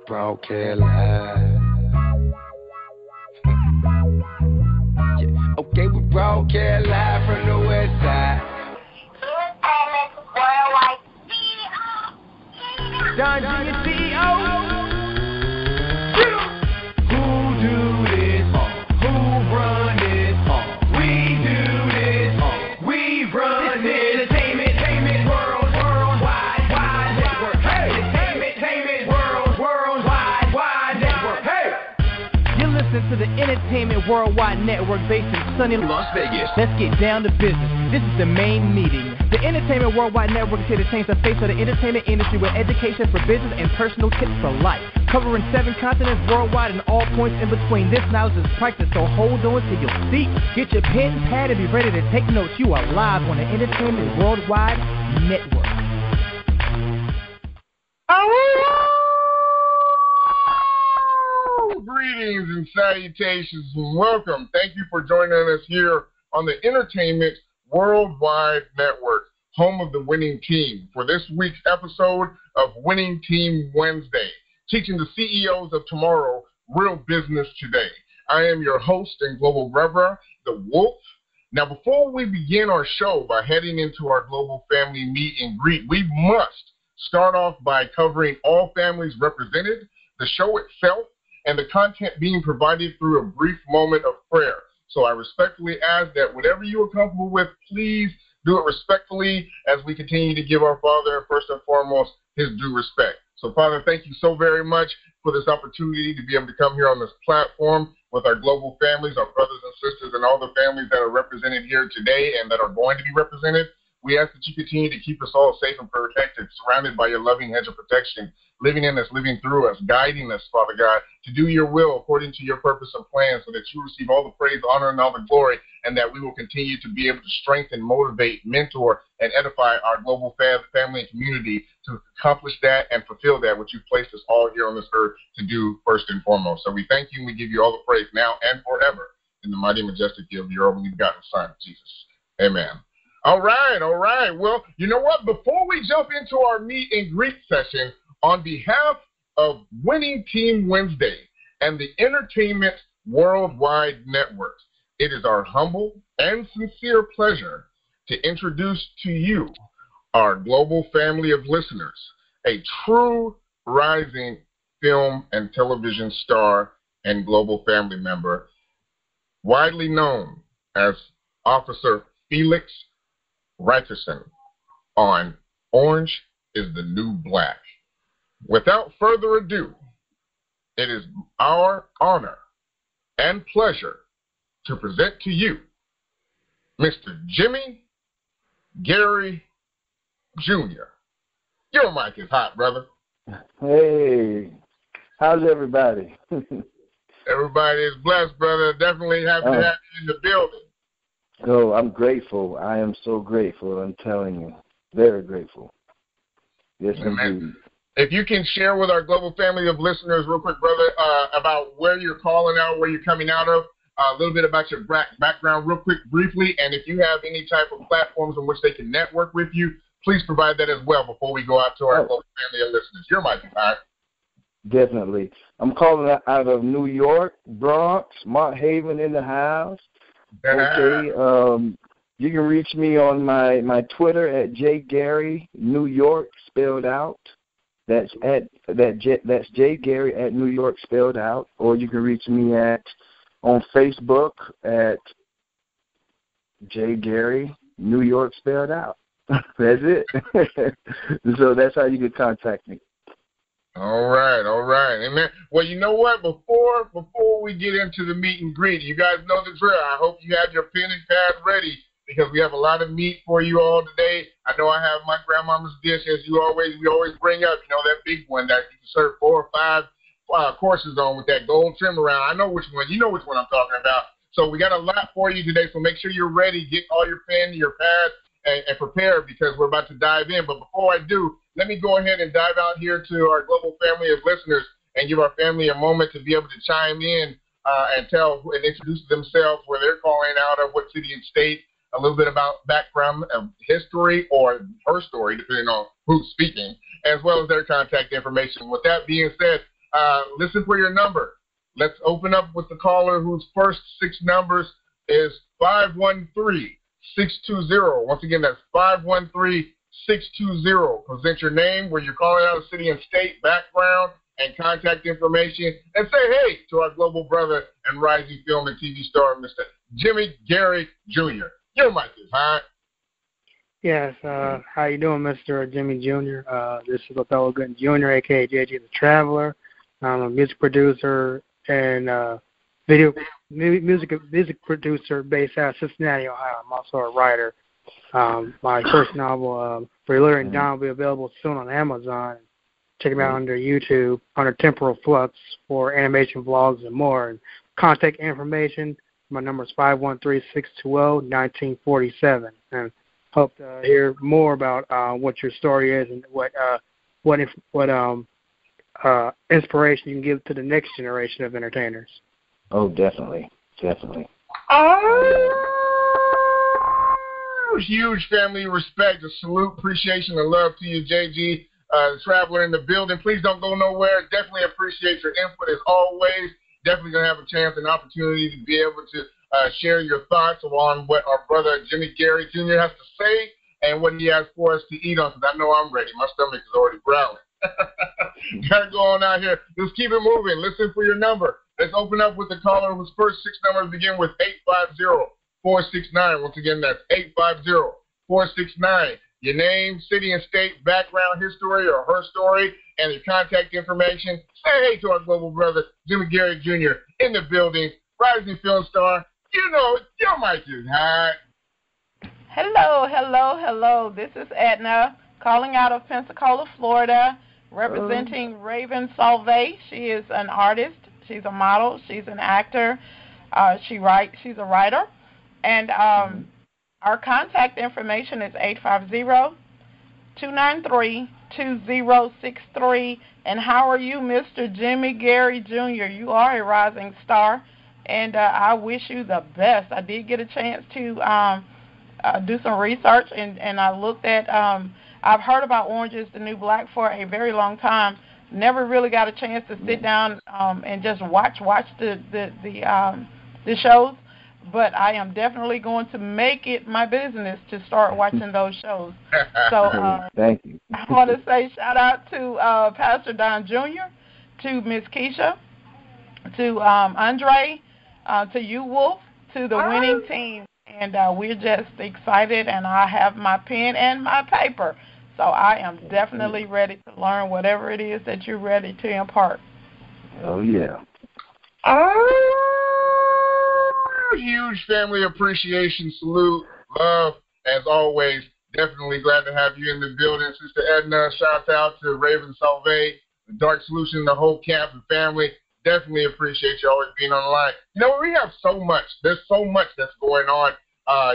Broadcast live. Yeah. Okay, we broadcast live from the west side. Don Jr. CEO. Who do this? Who run this? We do this. We run this. Entertainment worldwide, wide network. Hey, entertainment worldwide network. Hey. You're listening to the Entertainment Worldwide Network based in sunny Las Vegas. Let's get down to business. This is the main meeting. The Entertainment Worldwide Network is here to change the face of the entertainment industry with education for business and personal tips for life. Covering 7 continents worldwide and all points in between. This knowledge is practice, so hold on to your seat. Get your pen, pad, and be ready to take notes. You are live on the Entertainment Worldwide Network. Greetings and salutations and welcome. Thank you for joining us here on the Entertainment Worldwide Network, home of the winning team, for this week's episode of Winning Team Wednesday, teaching the CEOs of tomorrow real business today. I am your host and global reverer, The Wolf. Now, before we begin our show by heading into our global family meet and greet, we must start off by covering all families represented, the show itself, and the content being provided through a brief moment of prayer. So I respectfully ask that whatever you are comfortable with, please do it respectfully as we continue to give our Father, first and foremost, his due respect. So, Father, thank you so very much for this opportunity to be able to come here on this platform with our global families, our brothers and sisters, and all the families that are represented here today and that are going to be represented. We ask that you continue to keep us all safe and protected, surrounded by your loving hedge of protection, living in us, living through us, guiding us, Father God, to do your will according to your purpose and plan so that you receive all the praise, honor, and all the glory, and that we will continue to be able to strengthen, motivate, mentor, and edify our global family and community to accomplish that and fulfill that which you've placed us all here on this earth to do first and foremost. So we thank you and we give you all the praise now and forever in the mighty, majestic name of your only begotten Son, Jesus. Amen. All right. Well, you know what? Before we jump into our meet and greet session, on behalf of Winning Team Wednesday and the Entertainment Worldwide Network, it is our humble and sincere pleasure to introduce to you our global family of listeners, a true rising film and television star and global family member, widely known as Officer Felix Rikerson on Orange is the New Black. Without further ado, it is our honor and pleasure to present to you Mr. Jimmy Gary Jr. Your mic is hot, brother. Hey, how's everybody? Everybody is blessed, brother. Definitely happy to have you in the building. Oh, I'm grateful. I am so grateful. I'm telling you, very grateful. Yes, indeed. If you can share with our global family of listeners real quick, brother, about where you're calling out, where you're coming out of, a little bit about your background real quick, briefly, and if you have any type of platforms on which they can network with you, please provide that as well before we go out to our global family of listeners. Your mic is hot. Definitely. I'm calling out of New York, Bronx, Mont Haven in the house. Okay. You can reach me on my Twitter at jgary New York spelled out. That's J Gary at New York spelled out. Or you can reach me on Facebook at J Gary New York spelled out. That's it. So that's how you can contact me. All right. Amen. Well, you know what? Before we get into the meet and greet, you guys know the drill. I hope you have your pen and pad ready because we have a lot of meat for you all today. I know I have my grandmama's dish, as we always bring up, that big one that you can serve 4 or 5 courses on with that gold trim around. I know which one. You know which one I'm talking about. So we got a lot for you today, so make sure you're ready. Get all your pen, your pad, and prepare because we're about to dive in. But before I do, let me go ahead and dive out here to our global family of listeners and give our family a moment to be able to chime in and tell and introduce themselves, where they're calling out of, what city and state, a little bit about background of history or her story, depending on who's speaking, as well as their contact information. With that being said, listen for your number. Let's open up with the caller whose first 6 numbers is 513-620. Once again, that's 513-620. Present your name, where you're calling out of city and state, background, and contact information, and say hey to our global brother and rising film and TV star, Mr. Jimmy Gary Jr. Your mic is hot. Yes, how you doing, Mr. Jimmy Jr.? This is Othello Gooden Jr., a.k.a. JJ the Traveler. I'm a music producer and music producer based out of Cincinnati, Ohio. I'm also a writer. My first novel, Freeler and Down, will be available soon on Amazon. Check them out under YouTube, under Temporal Flux, for animation vlogs and more. And contact information, my number is 513-620-1947. And hope to hear more about what your story is and what inspiration you can give to the next generation of entertainers. Oh, definitely. Huge family respect, a salute, appreciation, and love to you, JG. Traveler in the building. Please don't go nowhere. Definitely appreciate your input as always. Definitely going to have a chance and opportunity to be able to share your thoughts on what our brother Jimmy Gary Jr. has to say and what he has for us to eat on, because I know I'm ready. My stomach is already growling. Got to go on out here. Let's keep it moving. Listen for your number. Let's open up with the caller whose first 6 numbers begin with 850-469. Once again, that's 850-469. Your name, city and state, background, history, or her story, and your contact information. Say hey to our global brother, Jimmy Gary Jr. in the building, rising film star. You know, your mic is hot. Hello. This is Edna, calling out of Pensacola, Florida, representing Raven Salve. She is an artist. She's a model. She's an actor. She's a writer. And our contact information is 850-293-2063. And how are you, Mr. Jimmy Gary Jr.? You are a rising star, and I wish you the best. I did get a chance to do some research, and I looked at, I've heard about Orange is the New Black for a very long time. Never really got a chance to sit down and just watch the shows. But I am definitely going to make it my business to start watching those shows. So thank you. I want to say shout out to Pastor Don Jr., to Miss Keisha, to Andre, to you, Wolf, to the winning team. And we're just excited, and I have my pen and my paper. So I am definitely ready to learn whatever it is that you're ready to impart. Oh, yeah. Huge family appreciation, salute, love, as always. Definitely glad to have you in the building. Sister Edna, shout out to Raven Salve, the Dark Solution, the whole camp and family. Definitely appreciate you always being on the line. You know, we have so much. There's so much that's going on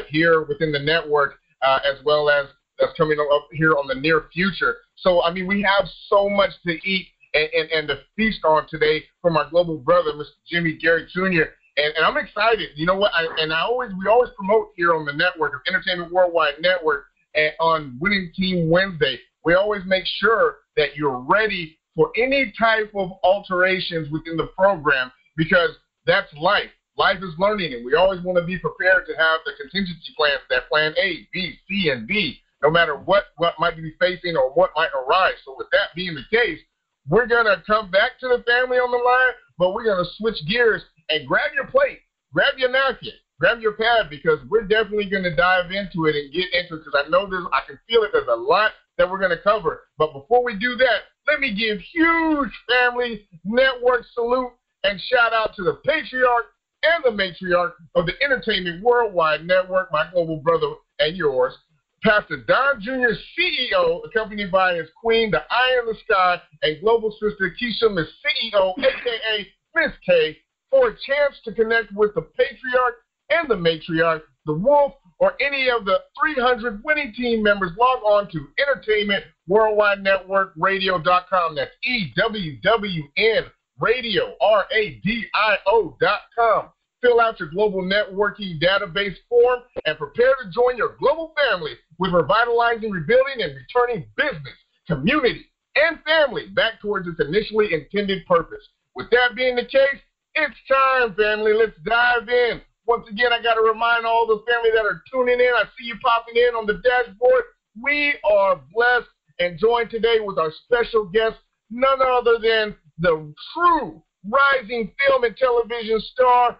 here within the network, as well as that's coming up here on the near future. So, I mean, we have so much to eat and to feast on today from our global brother, Mr. Jimmy Gary Jr., And I'm excited. You know what? We always promote here on the network, of Entertainment Worldwide Network, and on Winning Team Wednesday. We always make sure that you're ready for any type of alterations within the program, because that's life. Life is learning, and we always want to be prepared to have the contingency plans, that plan A, B, C, and D, no matter what might be facing or what might arise. So with that being the case, we're going to come back to the family on the line, but we're going to switch gears and grab your plate, grab your napkin, grab your pad, because we're definitely going to dive into it and get into it, because I know I can feel it. There's a lot that we're going to cover. But before we do that, let me give huge family network salute and shout out to the patriarch and the matriarch of the Entertainment Worldwide Network, my global brother and yours, Pastor Don Jr., CEO, accompanied by his queen, the Eye in the Sky, and global sister Keisha, Miss CEO, a.k.a. Miss K, for a chance to connect with the patriarch and the matriarch, the wolf, or any of the 300 winning team members. Log on to Entertainment Worldwide Network Radio.com. That's EWWN Radio, RADIO.com. fill out your global networking database form, and prepare to join your global family with revitalizing, rebuilding, and returning business, community, and family back towards its initially intended purpose. With that being the case, it's time, family. Let's dive in. Once again, I got to remind all the family that are tuning in. I see you popping in on the dashboard. We are blessed and joined today with our special guest, none other than the true rising film and television star,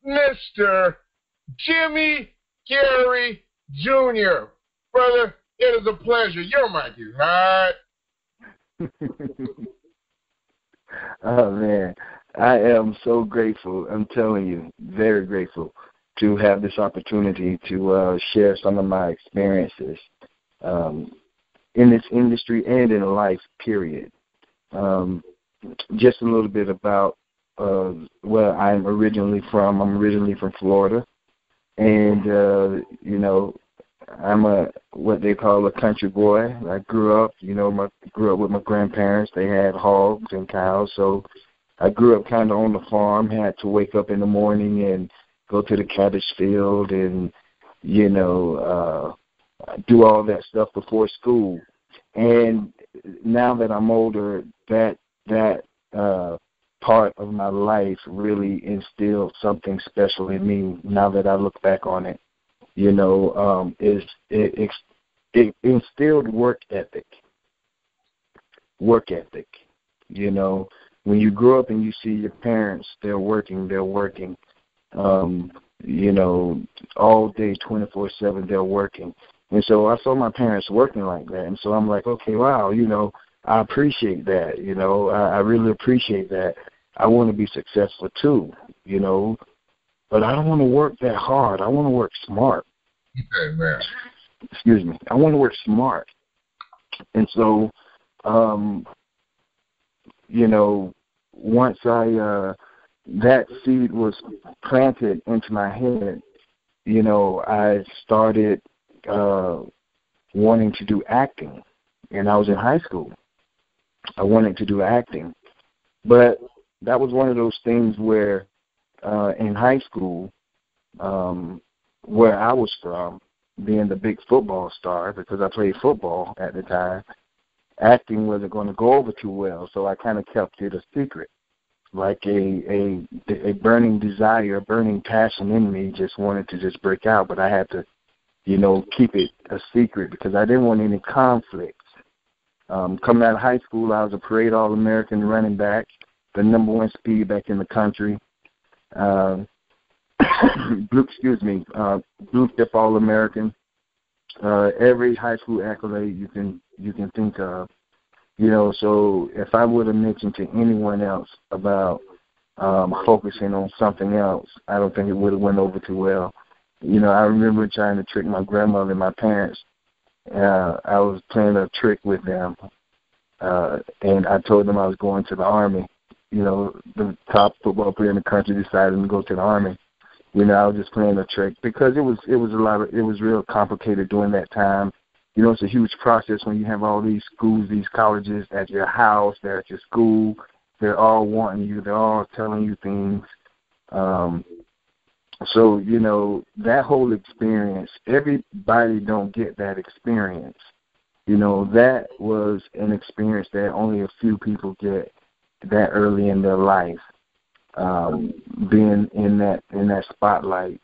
Mr. Jimmy Gary Jr. Brother, it is a pleasure. Your mic is hot. Oh, man. I am so grateful. I'm telling you, very grateful to have this opportunity to share some of my experiences in this industry and in life, period. Just a little bit about where I'm originally from. I'm originally from Florida, and I'm what they call a country boy. I grew up with my grandparents. They had hogs and cows, so I grew up kind of on the farm. Had to wake up in the morning and go to the cabbage field and do all that stuff before school. And now that I'm older, that part of my life really instilled something special in me. Now that I look back on it, it instilled work ethic. When you grow up and you see your parents, they're working. All day, 24/7, they're working. And so I saw my parents working like that. And so I'm like, okay, wow, I appreciate that. I really appreciate that. I want to be successful too, but I don't want to work that hard. I want to work smart. Amen. Excuse me. I want to work smart. And so, once that seed was planted into my head, I started wanting to do acting, and I was in high school. I wanted to do acting, but that was one of those things where in high school, where I was from, being the big football star, because I played football at the time, acting wasn't going to go over too well, so I kind of kept it a secret. Like a burning desire, a burning passion in me just wanted to just break out, but I had to keep it a secret because I didn't want any conflicts. Coming out of high school, I was a parade All-American running back, the number one speed back in the country. Blue chip All-American. Every high school accolade you can think of. So if I would have mentioned to anyone else about focusing on something else, I don't think it would have went over too well. I remember trying to trick my grandmother and my parents. I was playing a trick with them, and I told them I was going to the Army. The top football player in the country decided to go to the Army. I was just playing a trick because it was real complicated during that time. It's a huge process when you have all these schools, these colleges at your house, they're at your school. They're all wanting you. They're all telling you things. So, that whole experience, everybody don't get that experience. That was an experience that only a few people get that early in their life, being in that spotlight,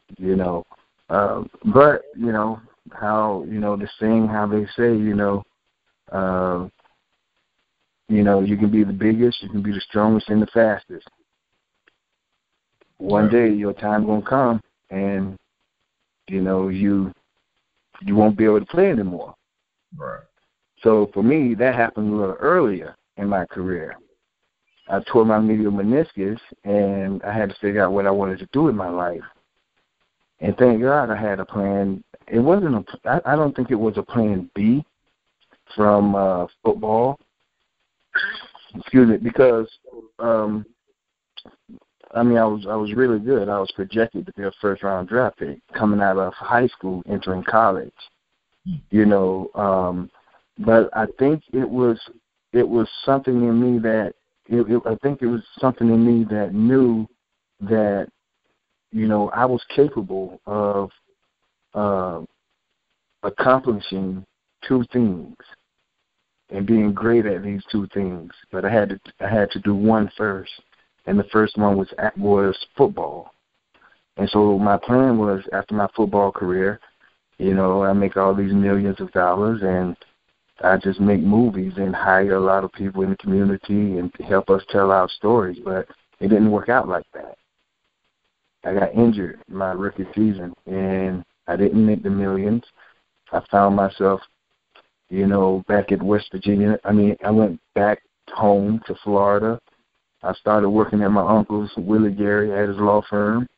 But, how, the saying, how they say, you can be the biggest, you can be the strongest and the fastest. One day your time gonna come, and you won't be able to play anymore. Right. So for me, that happened a little earlier in my career. I tore my medial meniscus, and I had to figure out what I wanted to do in my life. And thank God I had a plan. It wasn't I don't think it was a plan B from football. Excuse me, because I was really good. I was projected to be a first-round draft pick coming out of high school, entering college. But I think it was something in me that I think it was something in me that knew that I was capable of accomplishing two things and being great at these two things, but I had to do one first, and the first one was football. And so my plan was, after my football career, I make all these millions of dollars, and I just make movies and hire a lot of people in the community and help us tell our stories. But it didn't work out like that. I got injured my rookie season, and I didn't make the millions. I found myself, back at West Virginia. I went back home to Florida. I started working at my uncle's, Willie Gary, at his law firm.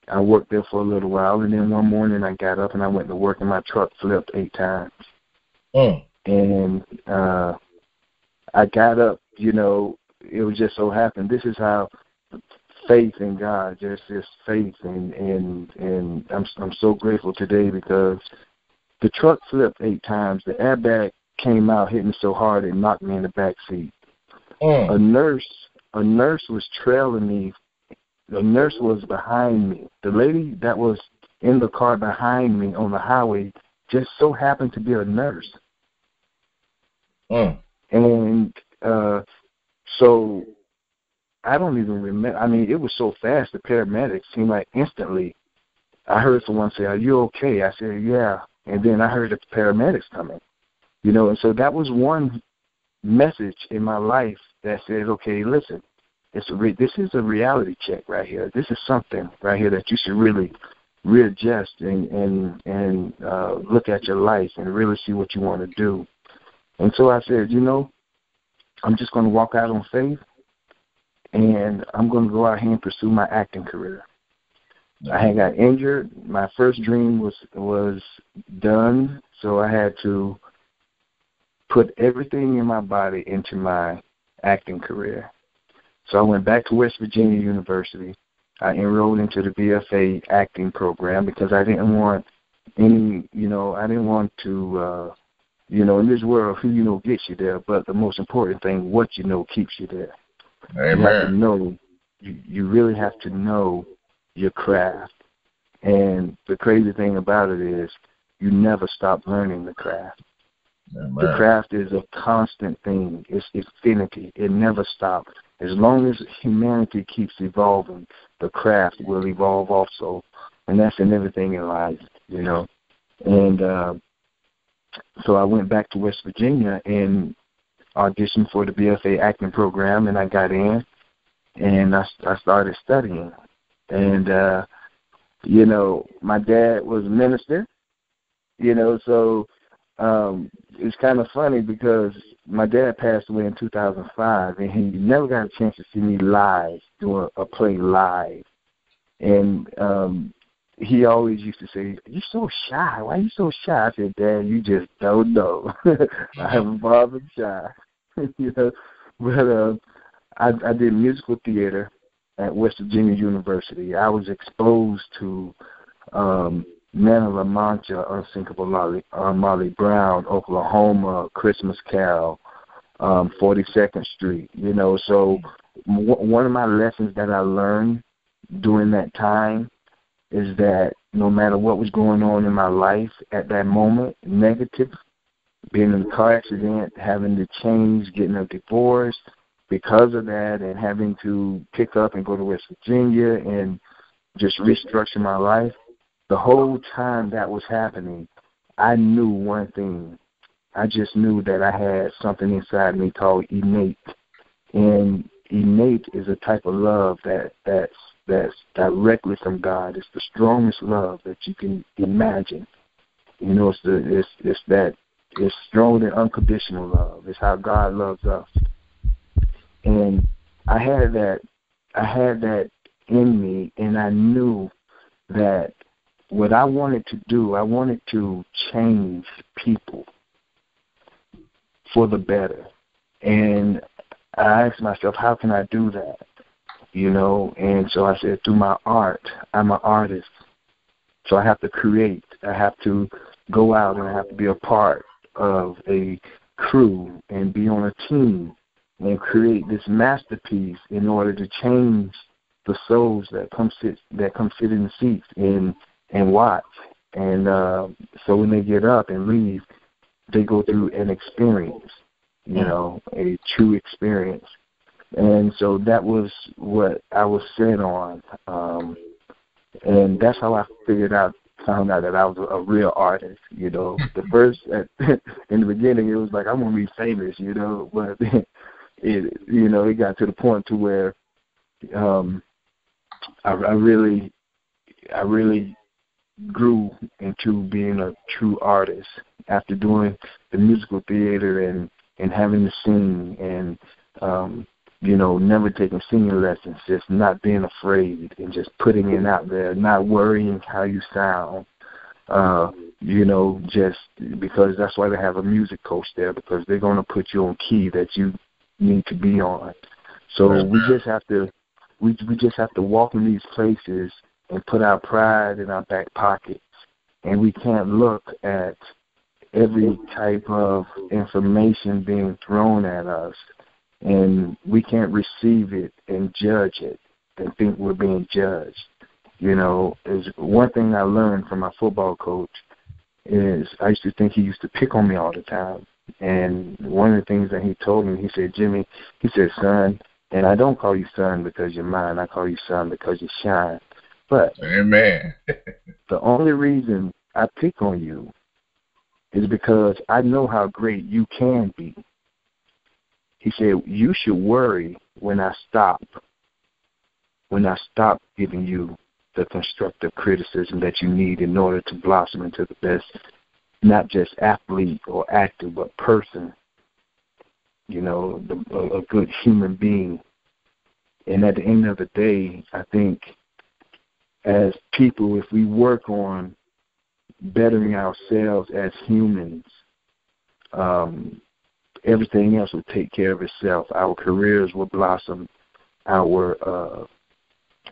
I worked there for a little while, and then one morning I got up and I went to work, and my truck flipped 8 times. And I got up, it was just so happened. This is how faith in God, just faith, and I'm so grateful today, because the truck flipped 8 times. The airbag came out, hit me so hard it knocked me in the back seat. A nurse was trailing me. The nurse was behind me. The lady that was in the car behind me on the highway just so happened to be a nurse. And so I don't even remember. It was so fast. The paramedics seemed like instantly. I heard someone say, "Are you okay?" I said, "Yeah." And then I heard the paramedics coming. And so that was one message in my life that says, okay, listen, this is a reality check right here. This is something right here that you should really readjust and look at your life and really see what you want to do. And so I said, I'm just going to walk out on faith, and I'm going to go out here and pursue my acting career. I had got injured. My first dream was done, so I had to put everything in my body into my acting career. So I went back to West Virginia University. I enrolled into the BFA acting program because I didn't want any, I didn't want to, in this world, who you know gets you there, but the most important thing, what you know keeps you there. Amen. You have to know, you really have to know your craft. And the crazy thing about it is you never stop learning the craft. Amen. The craft is a constant thing. It's infinity. It never stops. As long as humanity keeps evolving, the craft will evolve also. And that's in everything in life, And so I went back to West Virginia and auditioned for the BFA acting program, and I got in, and I started studying. And, my dad was a minister, so it's kind of funny because my dad passed away in 2005, and he never got a chance to see me live, doing a play live. And he always used to say, "You're so shy. Why are you so shy?" I said, "Dad, you just don't know. I haven't bothered shy." But I did musical theater at West Virginia University. I was exposed to Man of La Mancha, Unsinkable Molly Brown, Oklahoma, Christmas Carol, 42nd Street. So one of my lessons that I learned during that time is that no matter what was going on in my life at that moment, negative, being in a car accident, having to change, getting a divorce because of that, and having to pick up and go to West Virginia and just restructure my life, the whole time that was happening, I knew one thing. I just knew that I had something inside me called innate. And innate is a type of love that's directly from God. It's the strongest love that you can imagine. It's stronger than unconditional love. It's how God loves us. And I had that in me, and I knew that what I wanted to do, I wanted to change people for the better. And I asked myself, how can I do that? And so I said, through my art. I'm an artist. So I have to create. I have to go out and I have to be a part of a crew and be on a team and create this masterpiece in order to change the souls that come sit in the seats and watch. And so when they get up and leave, they go through an experience, a true experience. And so that was what I was set on. And that's how I found out that I was a real artist, The first, in the beginning, it was like, I'm going to be famous, but it got to the point to where I really grew into being a true artist after doing the musical theater and having to sing and, never taking singing lessons, just not being afraid and just putting it out there, not worrying how you sound, just because that's why they have a music coach there, because they're going to put you on key that you need to be on. So we just have to walk in these places and put our pride in our back pockets, and we can't look at every type of information being thrown at us, and we can't receive it and judge it and think we're being judged. Is one thing I learned from my football coach is I used to think he used to pick on me all the time. And one of the things that he told me, he said, Jimmy, he said, son, and I don't call you son because you're mine, I call you son because you shine. But amen. The only reason I pick on you is because I know how great you can be. He said, you should worry when I stop giving you the constructive criticism that you need in order to blossom into the best, not just athlete or actor, but person, a good human being. And at the end of the day, I think as people, if we work on bettering ourselves as humans, everything else will take care of itself. Our careers will blossom. Our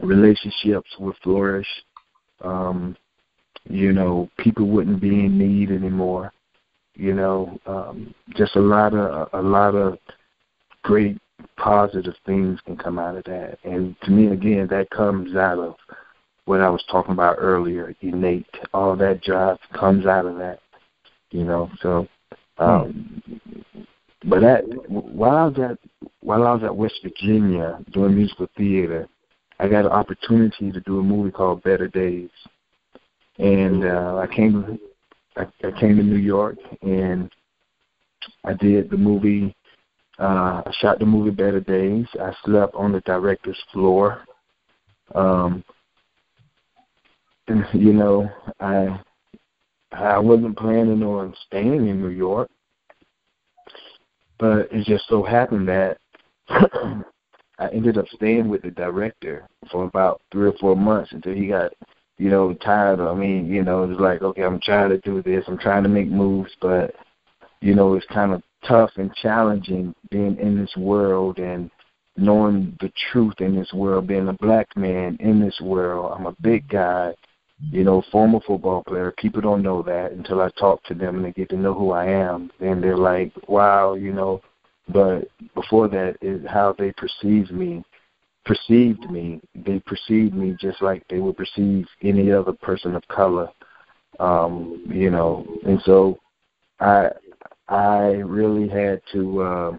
relationships will flourish. People wouldn't be in need anymore. Just a lot of great positive things can come out of that. And to me, again, that comes out of what I was talking about earlier, innate. All that drive comes out of that, So, but while I was at West Virginia doing musical theater, I got an opportunity to do a movie called Better Days, and I came to New York and I did the movie. I shot the movie Better Days. I slept on the director's floor. I wasn't planning on staying in New York, but it just so happened that I ended up staying with the director for about 3 or 4 months until he got, tired of me. It was like, okay, I'm trying to do this. I'm trying to make moves, but, it's kind of tough and challenging being in this world and knowing the truth in this world, being a black man in this world. I'm a big guy, former football player. People don't know that until I talk to them and they get to know who I am. Then they're like, wow, But before that is how they perceived me. They perceived me just like they would perceive any other person of color, And so I really had to.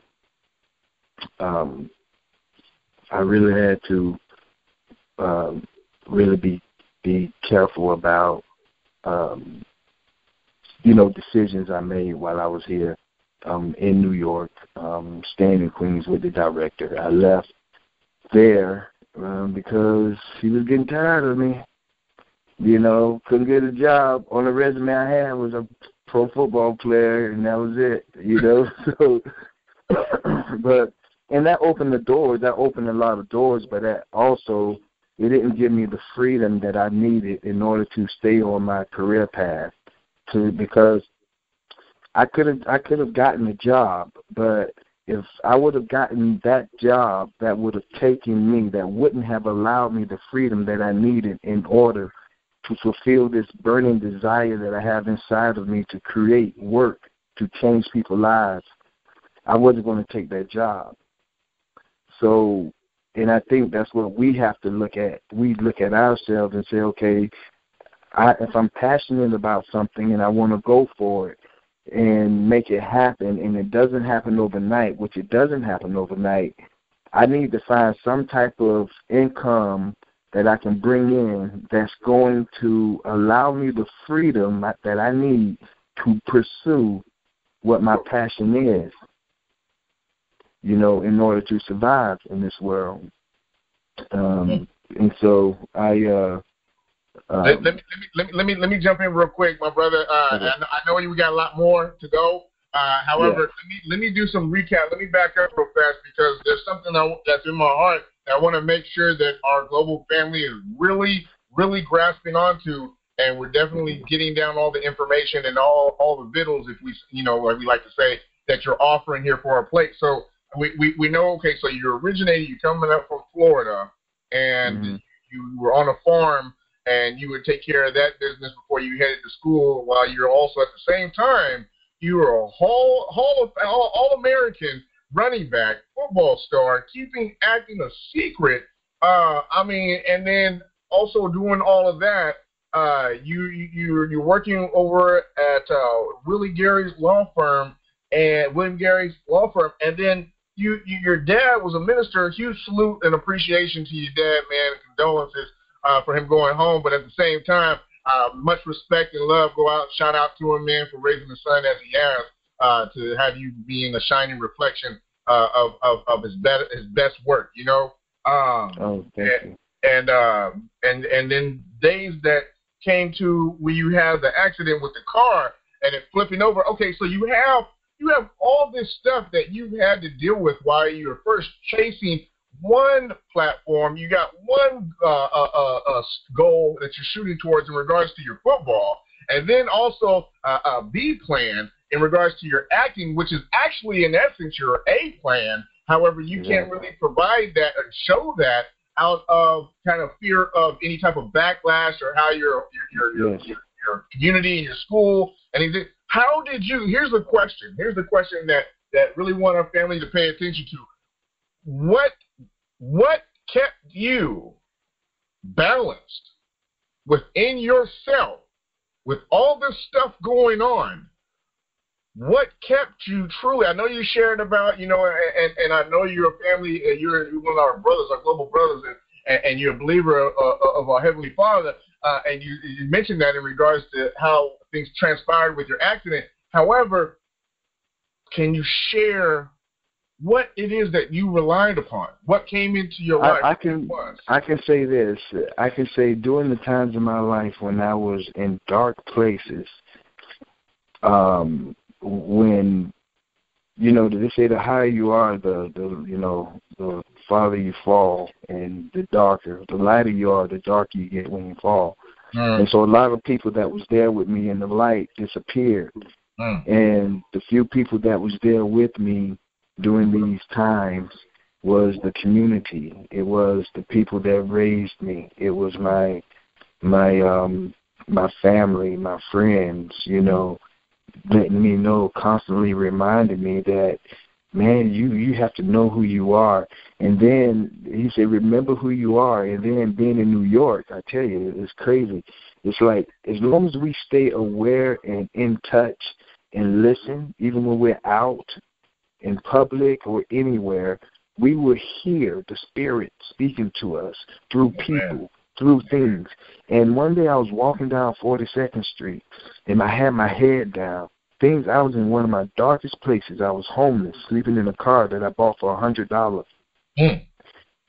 Really be careful about, decisions I made while I was here. In New York, staying in Queens with the director. I left there because he was getting tired of me. Couldn't get a job. On the resume I had was a pro football player, and that was it. So, and that opened the doors. That opened a lot of doors, but that also, it didn't give me the freedom that I needed in order to stay on my career path. Because I could have gotten a job, but if I would have gotten that job, that would have taken me, that wouldn't have allowed me the freedom that I needed in order to fulfill this burning desire that I have inside of me to create work, to change people's lives. I wasn't going to take that job. So And I think that's what we have to look at. We look at ourselves and say, okay, if I'm passionate about something and I want to go for it and make it happen, and it doesn't happen overnight, which it doesn't happen overnight, I need to find some type of income that I can bring in that's going to allow me the freedom that I need to pursue what my passion is, you know, in order to survive in this world. And so let me jump in real quick, my brother. I know we got a lot more to go. However, let me do some recap. Let me back up real fast because there's something that's in my heart that I want to make sure that our global family is really, really grasping onto, and we're definitely getting down all the information and all the vittles, if we, you know, like we like to say, that you're offering here for our plate. So we know, okay, so you're coming up from Florida, and you were on a farm, and you would take care of that business before you headed to school, while you're also at the same time, you were a all-American running back, football star, acting a secret. And then also doing all of that, you're working over at William Gary's law firm, and then your dad was a minister. Huge salute and appreciation to your dad, man, and condolences for him going home. But at the same time, much respect and love go out, shout out to him, man, for raising the son as he has, to have you being a shining reflection of his best work, you know. Thank you. And then days that came to where you had the accident with the car and it flipping over. Okay, so you have all this stuff that you had to deal with while you were first chasing one platform. You got one goal that you're shooting towards in regards to your football, and then also a B plan in regards to your acting, which is actually in essence your A plan. However, you can't really provide that or show that out of kind of fear of any type of backlash or how your community and your school and anything. How did you? Here's the question that really want our family to pay attention to. What kept you balanced within yourself with all this stuff going on? What kept you truly? I know you shared about, you know, and I know you're a family, you're one of our brothers, our global brothers, and you're a believer of our Heavenly Father, and you mentioned that in regards to how things transpired with your accident. However, can you share what it is that you relied upon? What came into your life? I can say this. I can say during the times in my life when I was in dark places, when, you know, they say the higher you are, the farther you fall, and the lighter you are, the darker you get when you fall. And so a lot of people that was there with me in the light disappeared. And the few people that was there with me during these times was the community. It was the people that raised me. It was my family, my friends, you know, letting me know, constantly reminding me that, man, you have to know who you are. And then he said, remember who you are. And then being in New York, I tell you, it's crazy. It's like as long as we stay aware and in touch and listen, even when we're out in public or anywhere, we will hear the Spirit speaking to us through people, through things. And one day I was walking down 42nd Street, and I had my head down. I was in one of my darkest places. I was homeless, sleeping in a car that I bought for $100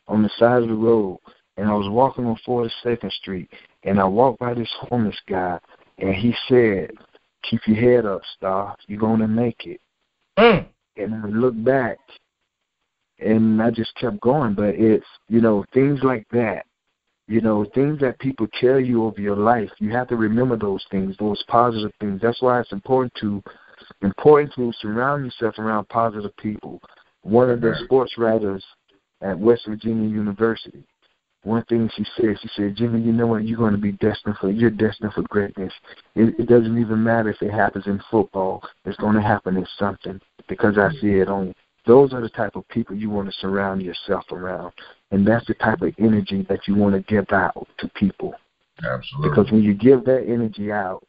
on the side of the road. And I was walking on 42nd Street, and I walked by this homeless guy, and he said, keep your head up, Star. You're going to make it. And I looked back, and I just kept going. But it's, you know, things like that, you know, things that people tell you over your life, you have to remember those things, those positive things. That's why it's important to surround yourself around positive people. One of the sports writers at West Virginia University, one thing she said, Jimmy, you know what, you're destined for greatness. It doesn't even matter if it happens in football. It's going to happen in something, because I see it on you. Those are the type of people you want to surround yourself around. And that's the type of energy that you want to give out to people. Absolutely. Because when you give that energy out,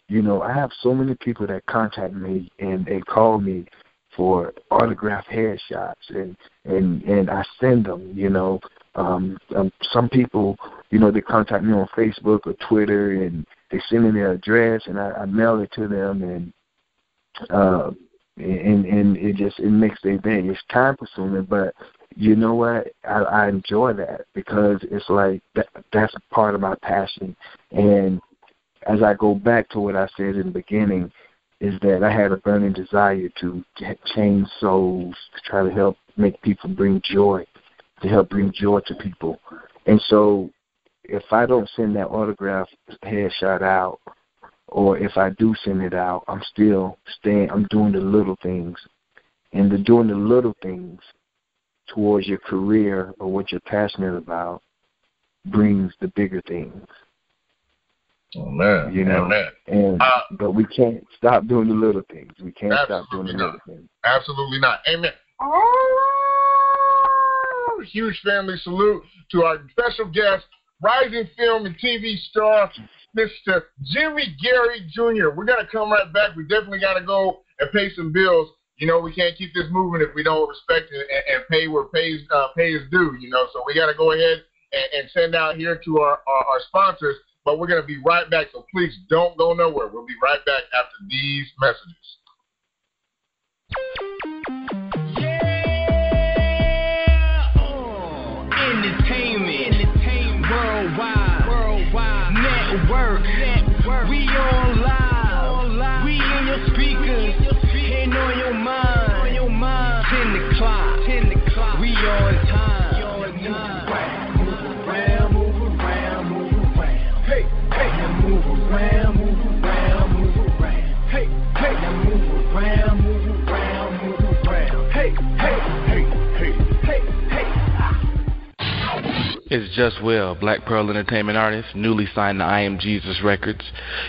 you know, I have so many people that contact me and they call me for autographed headshots, and I send them, you know. Some people, you know, they contact me on Facebook or Twitter, and they send me their address, and I mail it to them, and it makes their day. It's time consuming, but you know what? I enjoy that because it's like that's part of my passion. And as I go back to what I said in the beginning, is that I had a burning desire to change souls, to try to help make people bring joy, to help bring joy to people. And so if I don't send that autograph headshot out, or if I do send it out, I'm still I'm doing the little things. And doing the little things towards your career or what you're passionate about brings the bigger things. Oh, man. You know, and but we can't stop doing the little things. We can't stop doing the little things. Absolutely not. Amen. Huge family salute to our special guest, rising film and TV star, Mr. Jimmy Gary Jr. We're going to come right back. We definitely got to go and pay some bills. You know, we can't keep this moving if we don't respect it and pay where pay is due, you know. So we got to go ahead and send out here to our sponsors. But we're going to be right back, so please don't go nowhere. We'll be right back after these messages. Entertainment, worldwide, network. We on live, we in your speakers, and on your mind. 10 o'clock, we on time. It's Just Will, Black Pearl Entertainment artist, newly signed to I Am Jesus Records.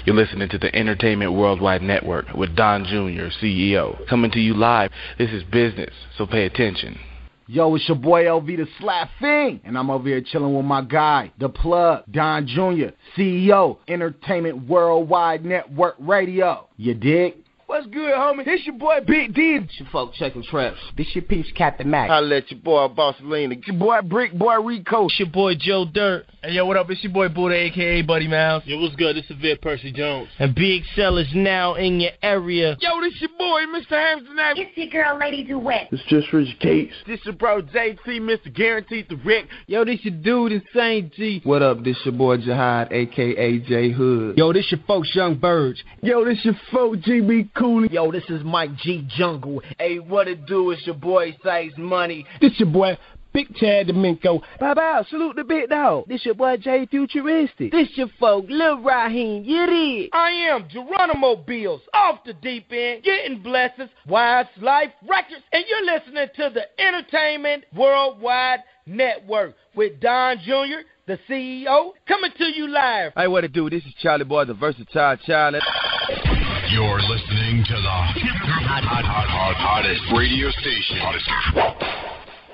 You're listening to the Entertainment Worldwide Network with Don Jr., CEO. Coming to you live. This is business, so pay attention. Yo, it's your boy LV the Slap Fiend, and I'm over here chilling with my guy, the plug, Don Jr., CEO, Entertainment Worldwide Network Radio. You dig? What's good, homie? This your boy Big D. It's your folk checking traps. This your piece, Captain Mac. Holla at your boy Boss Lena. It's your boy Brick Boy Rico. It's your boy Joe Dirt. Hey, yo, what up? It's your boy Buddha, a.k.a. Buddy Mouse. Yo, what's good? This is Vid Percy Jones. And Big Cell is now in your area. Yo, this your boy, Mr. Hamston. It's your girl, Lady Duet. It's just Rich Gates. This your bro, JT, Mr. Guaranteed the Rick. Yo, this your dude, Insane G. What up? This your boy Jihad, a.k.a. J Hood. Yo, this your folks Young Birds. Yo, this your folk GB Cooley. Yo, this is Mike G Jungle. Hey, what it do? It's your boy Size Money. This your boy Big Chad Domingo. Bow, salute the big dog. This your boy Jay Futuristic. This your folk Lil Raheem. You dig? I am Geronimo Bills, off the deep end, getting blessings, Wise Life Records, and you're listening to the Entertainment Worldwide Network with Don Jr., the CEO, coming to you live. Hey, what it do? This is Charlie Boy, the versatile child. You're listening to the hottest radio station.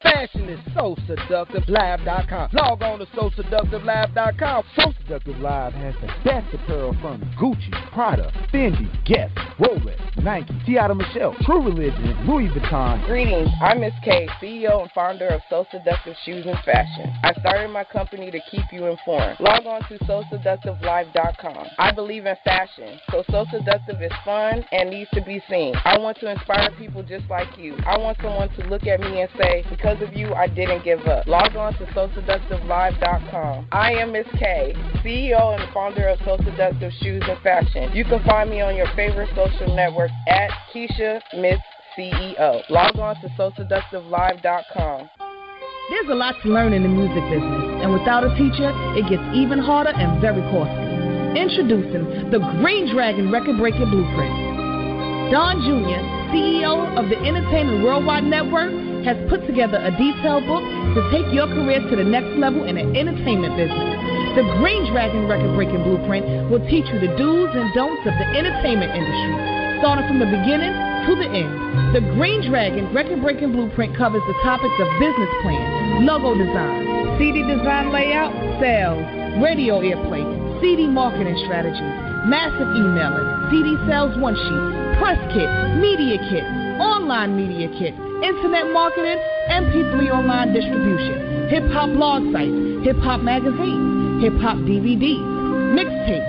Fashion is so seductive. Live.com. Log on to SoSeductiveLive.com. So Seductive Live has the best apparel from Gucci, Prada, Fendi, Guess, Rolex, Nike, Tiara Michelle, True Religion, Louis Vuitton. Greetings. I'm Miss K, CEO and founder of So Seductive Shoes and Fashion. I started my company to keep you informed. Log on to SoSeductiveLive.com. I believe in fashion, so Seductive is fun and needs to be seen. I want to inspire people just like you. I want someone to look at me and say, because of you, I didn't give up. Log on to SoSeductiveLive.com. I am Miss K, CEO and founder of So Seductive Shoes and Fashion. You can find me on your favorite social network at Keisha Miss CEO. Log on to SoSeductiveLive.com. There's a lot to learn in the music business, and without a teacher, it gets even harder and very costly. Introducing the Green Dragon Record Breaking Blueprint. Don Jr., CEO of the Entertainment Worldwide Network, has put together a detailed book to take your career to the next level in the entertainment business. The Green Dragon Record Breaking Blueprint will teach you the do's and don'ts of the entertainment industry, starting from the beginning to to the end. The Green Dragon record-breaking blueprint covers the topics of business plan, logo design, CD design layout, sales, radio airplay, CD marketing strategies, massive emailing, CD sales one-sheet, press kit, media kit, online media kit, internet marketing, MP3 online distribution, hip-hop blog sites, hip-hop magazines, hip-hop DVDs, mixtapes,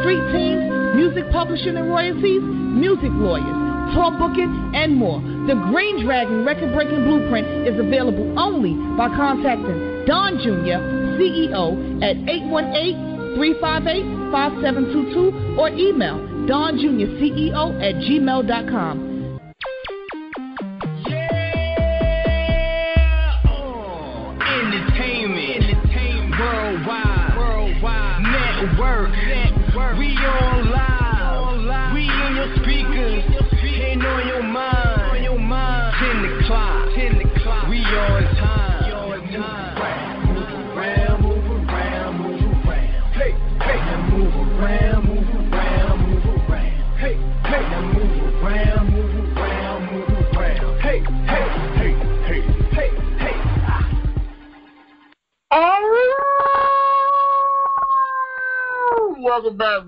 street teams, music publishing and royalties, music lawyers, tour booking, and more. The Green Dragon record-breaking blueprint is available only by contacting Don Jr., CEO, at 818-358-5722 or email donjrceo@gmail.com. Entertainment, worldwide, network. We on live. We in your speakers, ain't on your mind. 10 o'clock. We on time. Move around. Hey, now move around. Hey, now move around. Hey. All right. Welcome back.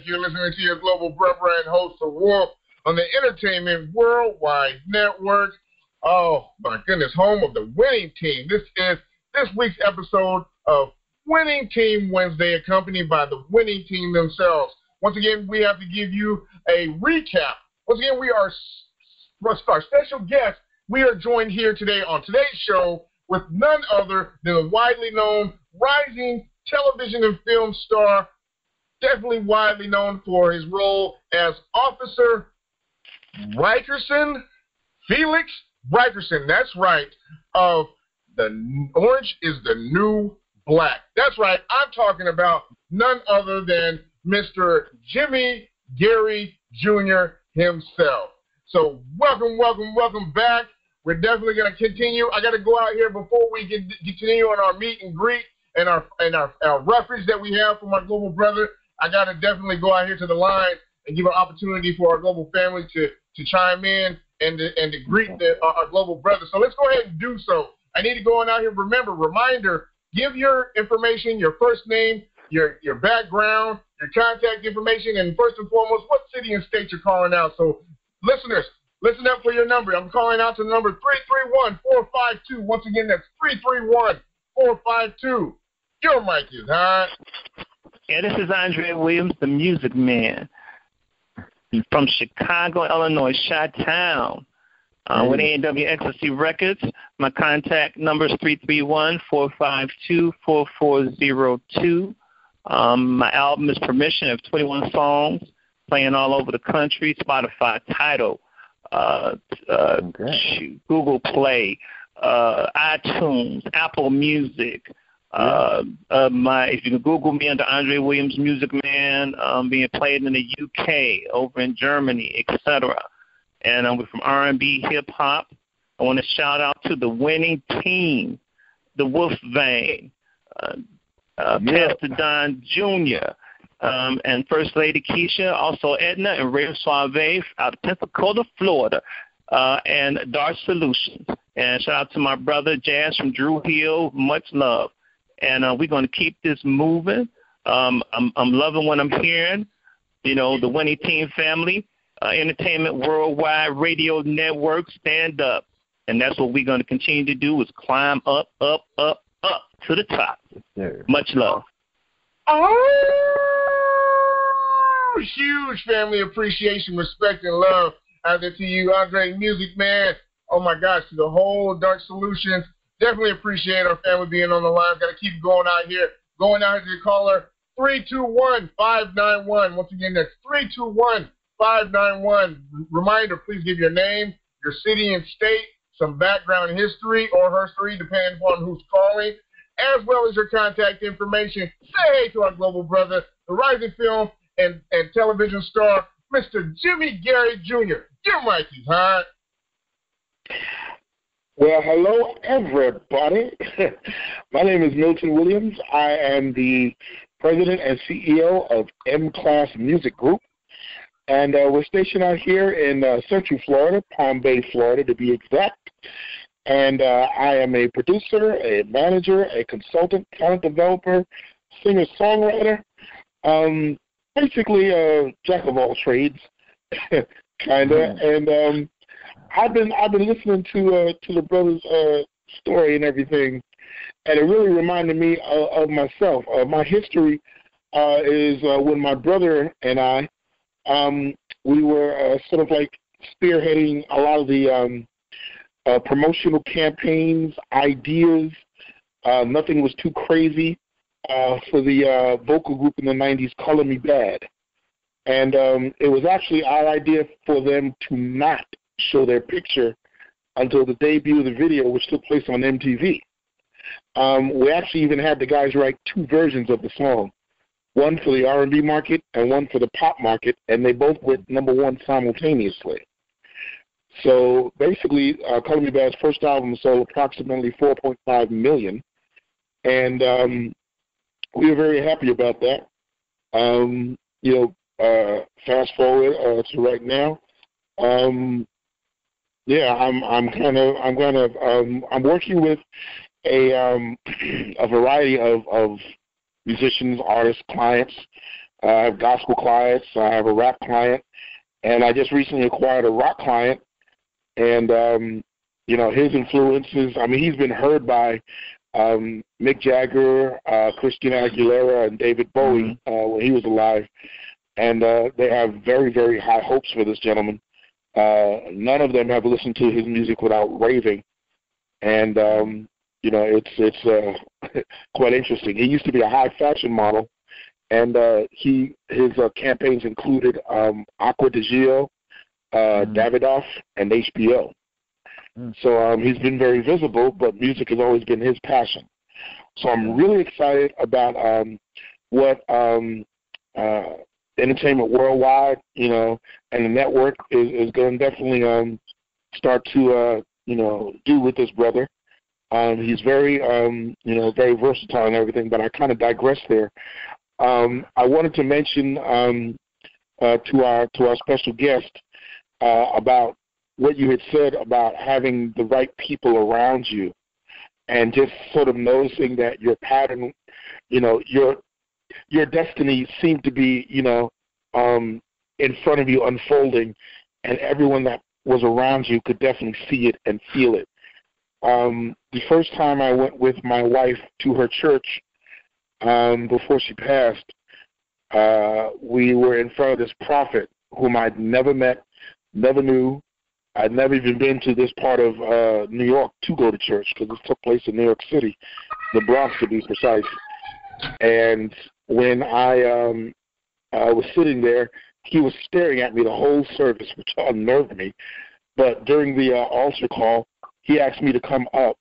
You're listening to your global brother and host of Wolf on the Entertainment Worldwide Network. Oh, my goodness, home of the winning team. This is this week's episode of Winning Team Wednesday, accompanied by the winning team themselves. Once again, we have to give you a recap. Once again, we are our special guest. We are joined here today on today's show with none other than a widely known rising television and film star, definitely widely known for his role as Officer Rikerson, Felix Rikerson, that's right, of The Orange is the New Black. That's right, I'm talking about none other than Mr. Jimmy Gary Jr. himself. So welcome back. We're definitely going to continue. I got to go out here before we continue on our meet and greet and our reference that we have from our global brother. I got to definitely go out here to the line and give an opportunity for our global family to chime in and to greet our global brother. So let's go ahead and do so. I need to go on out here. Reminder, give your information, your first name, your background, your contact information, and first and foremost, what city and state you're calling out. So listeners, listen up for your number. I'm calling out to the number 331-452. Once again, that's 331-452. Your mic is hot. Yeah, this is Andre Williams, the Music Man, from Chicago, Illinois, Chi-Town, with A&W Ecstasy Records. My contact number is 331-452-4402. My album is Permission of 21 songs, playing all over the country. Spotify, Tidal, Google Play, iTunes, Apple Music. If you can Google me under Andre Williams Music Man, being played in the UK, over in Germany, etc. And we're from R&B, hip hop. I want to shout out to the winning team, the Wolf Vein, Pastor Don Jr., and First Lady Keisha, also Edna and Ray Suave out of Pensacola, Florida, and Dark Solutions. And shout out to my brother Jazz from Drew Hill. Much love. And we're going to keep this moving. I'm loving what I'm hearing. You know, the winning team family, Entertainment Worldwide Radio Network, stand up. And that's what we're going to continue to do, is climb up to the top. Yes, much love. Oh, huge family appreciation, respect, and love out there to you, Andre Music Man. Oh, my gosh, to the whole Dark Solutions. Definitely appreciate our family being on the line. Got to keep going out here. Going out here to the caller, 321-591. Once again, that's 321-591. Reminder, please give your name, your city and state, some background history or history, depending upon who's calling, as well as your contact information. Say hey to our global brother, the rising film and television star, Mr. Jimmy Gary Jr. Your mic is hot. Well, hello, everybody. My name is Milton Williams. I am the president and CEO of M-Class Music Group. And we're stationed out here in Central Florida, Palm Bay, Florida, to be exact. And I am a producer, a manager, a consultant, talent developer, singer-songwriter, basically a jack of all trades, kind of. And I've been listening to the brother's story and everything, and it really reminded me of myself. My history is when my brother and I, we were sort of like spearheading a lot of the promotional campaigns, ideas. Nothing was too crazy for the vocal group in the 90s, Color Me Bad. And it was actually our idea for them to not show their picture until the debut of the video, which took place on MTV. We actually even had the guys write 2 versions of the song, one for the R&B market and one for the pop market, and they both went #1 simultaneously. So basically, Color Me Bad's first album sold approximately 4.5 million, and we were very happy about that. Fast forward to right now. I'm working with a variety of musicians, artists, clients. I have gospel clients. I have a rap client, and I just recently acquired a rock client. And his influences. I mean, he's been heard by Mick Jagger, Christina Aguilera, and David Bowie when he was alive. And they have very, very high hopes for this gentleman. None of them have listened to his music without raving. And, it's quite interesting. He used to be a high fashion model, and his campaigns included Aqua di Gio, Davidoff, and HBO. So he's been very visible, but music has always been his passion. So I'm really excited about what Entertainment Worldwide, and the network is going to definitely start to, do with this brother. He's very, very versatile and everything, but I kind of digress there. I wanted to mention to our special guest about what you had said about having the right people around you, and just sort of noticing that your pattern, your destiny seemed to be, in front of you unfolding, and everyone that was around you could definitely see it and feel it. The first time I went with my wife to her church before she passed, we were in front of this prophet whom I'd never met, never knew. I'd never even been to this part of New York to go to church, because this took place in New York City, the Bronx to be precise. And when I was sitting there, he was staring at me the whole service, which unnerved me. But during the altar call, he asked me to come up.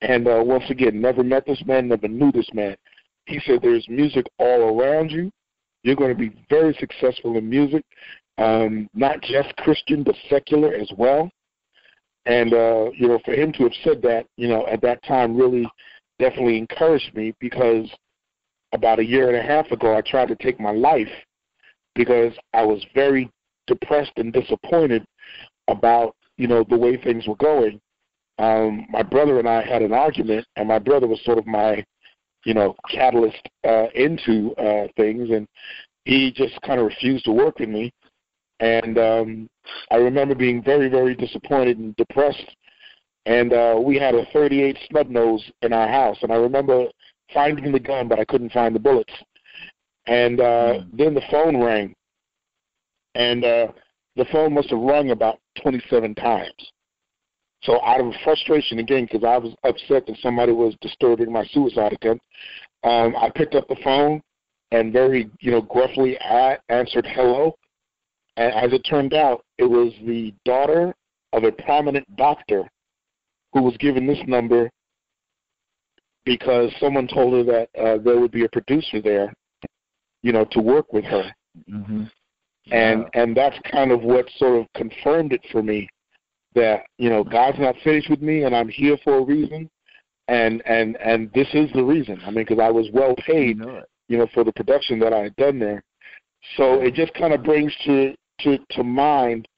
And once again, never met this man, never knew this man. He said, there's music all around you. You're going to be very successful in music, not just Christian, but secular as well. And, for him to have said that, at that time really definitely encouraged me, because about 1.5 years ago, I tried to take my life because I was very depressed and disappointed about, the way things were going. My brother and I had an argument, and my brother was sort of my, catalyst into things, and he just kind of refused to work with me. And I remember being very, very disappointed and depressed. And we had a .38 snub nose in our house, and I remember finding the gun, but I couldn't find the bullets. And then the phone rang, and the phone must have rung about 27 times. So out of frustration, again, because I was upset that somebody was disturbing my suicide attempt, I picked up the phone and very, gruffly answered hello. And as it turned out, it was the daughter of a prominent doctor who was given this number because someone told her that there would be a producer there, to work with her. Mm-hmm. And that's kind of what sort of confirmed it for me, that, God's not finished with me, and I'm here for a reason, and this is the reason. I mean, because I was well paid, for the production that I had done there. So it just kind of brings to mind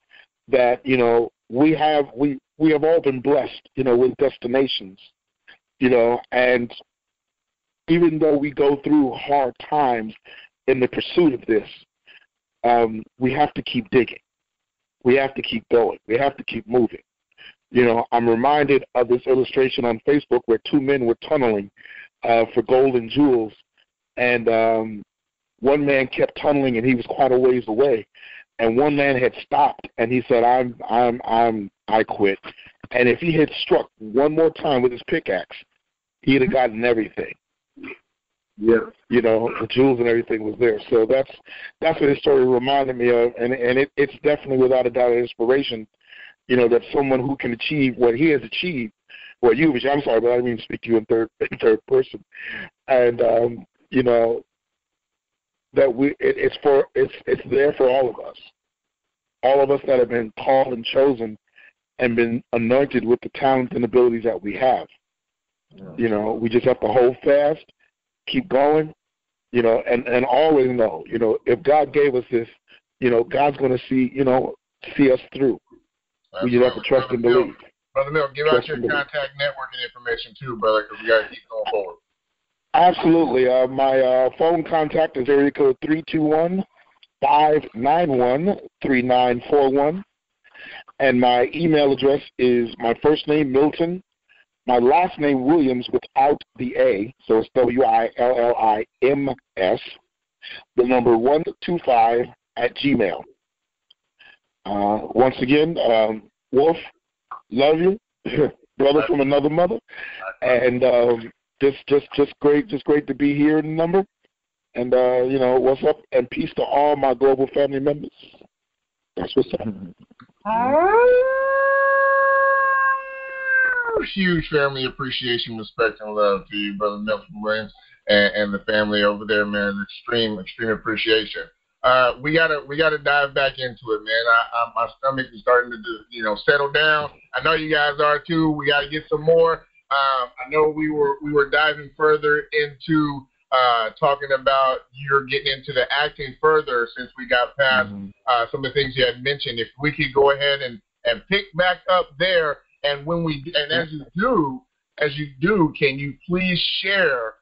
that, you know, we have all been blessed, you know, with destinations, you know, and even though we go through hard times in the pursuit of this, we have to keep digging. We have to keep going. We have to keep moving. You know, I'm reminded of this illustration on Facebook where two men were tunneling for gold and jewels, and one man kept tunneling and he was quite a ways away, and one man had stopped and he said, I quit. And if he had struck one more time with his pickaxe, he'd have gotten everything. Yeah, you know, the jewels and everything was there. So that's what this story reminded me of, and it's definitely without a doubt an inspiration. You know, that someone who can achieve what he has achieved, well, I'm sorry, but I didn't mean to speak to you in third person, and you know, that it's there for all of us that have been called and chosen and been anointed with the talents and abilities that we have. Yeah. You know, we just have to hold fast, keep going, you know, and always know, you know, if God gave us this, you know, God's going to see us through. We just have to trust and believe. Brother Mill, give out your contact networking information too, brother, because we got to keep going forward. Absolutely. My phone contact is area code 321-591-3941. And my email address is my first name, Milton, my last name, Williams, without the A, so it's WILLIMS, the number 125 at Gmail. Once again, Wolf, love you, brother from another mother, and just great to be here in the number, and you know, what's up, and peace to all my global family members. That's what's up. Huge family appreciation, respect, and love to you, brother Milton Williams, and the family over there, man. Extreme appreciation. We gotta dive back into it, man. My stomach is starting to settle down. I know you guys are too. We gotta get some more. I know we were diving further into talking about you're getting into the acting further since we got past some of the things you had mentioned. If we could go ahead and pick back up there, and as you do, can you please share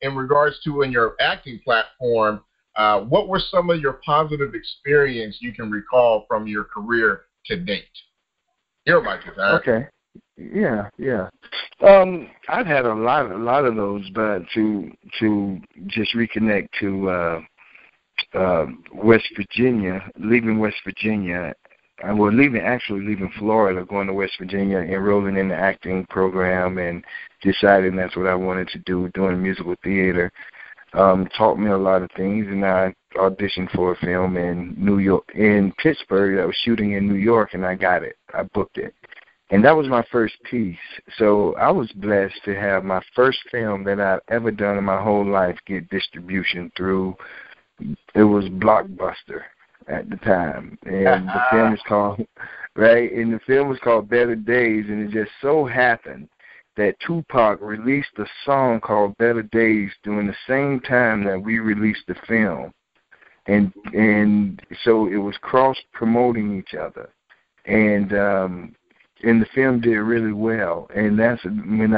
in regards to in your acting platform? What were some of your positive experience you can recall from your career to date? Your mic is on. Okay. Yeah. I've had a lot of those, but to just reconnect to West Virginia, leaving West Virginia, leaving Florida, going to West Virginia, enrolling in the acting program, and deciding that's what I wanted to do, doing musical theater. Taught me a lot of things, and I auditioned for a film in Pittsburgh that was shooting in New York, and I got it. I booked it. And that was my first piece. So I was blessed to have my first film that I've ever done in my whole life get distribution through. It was Blockbuster at the time. And the film was called, and the film was called Better Days, and it just so happened that Tupac released a song called Better Days during the same time that we released the film. And so it was cross-promoting each other. And the film did really well. And that's when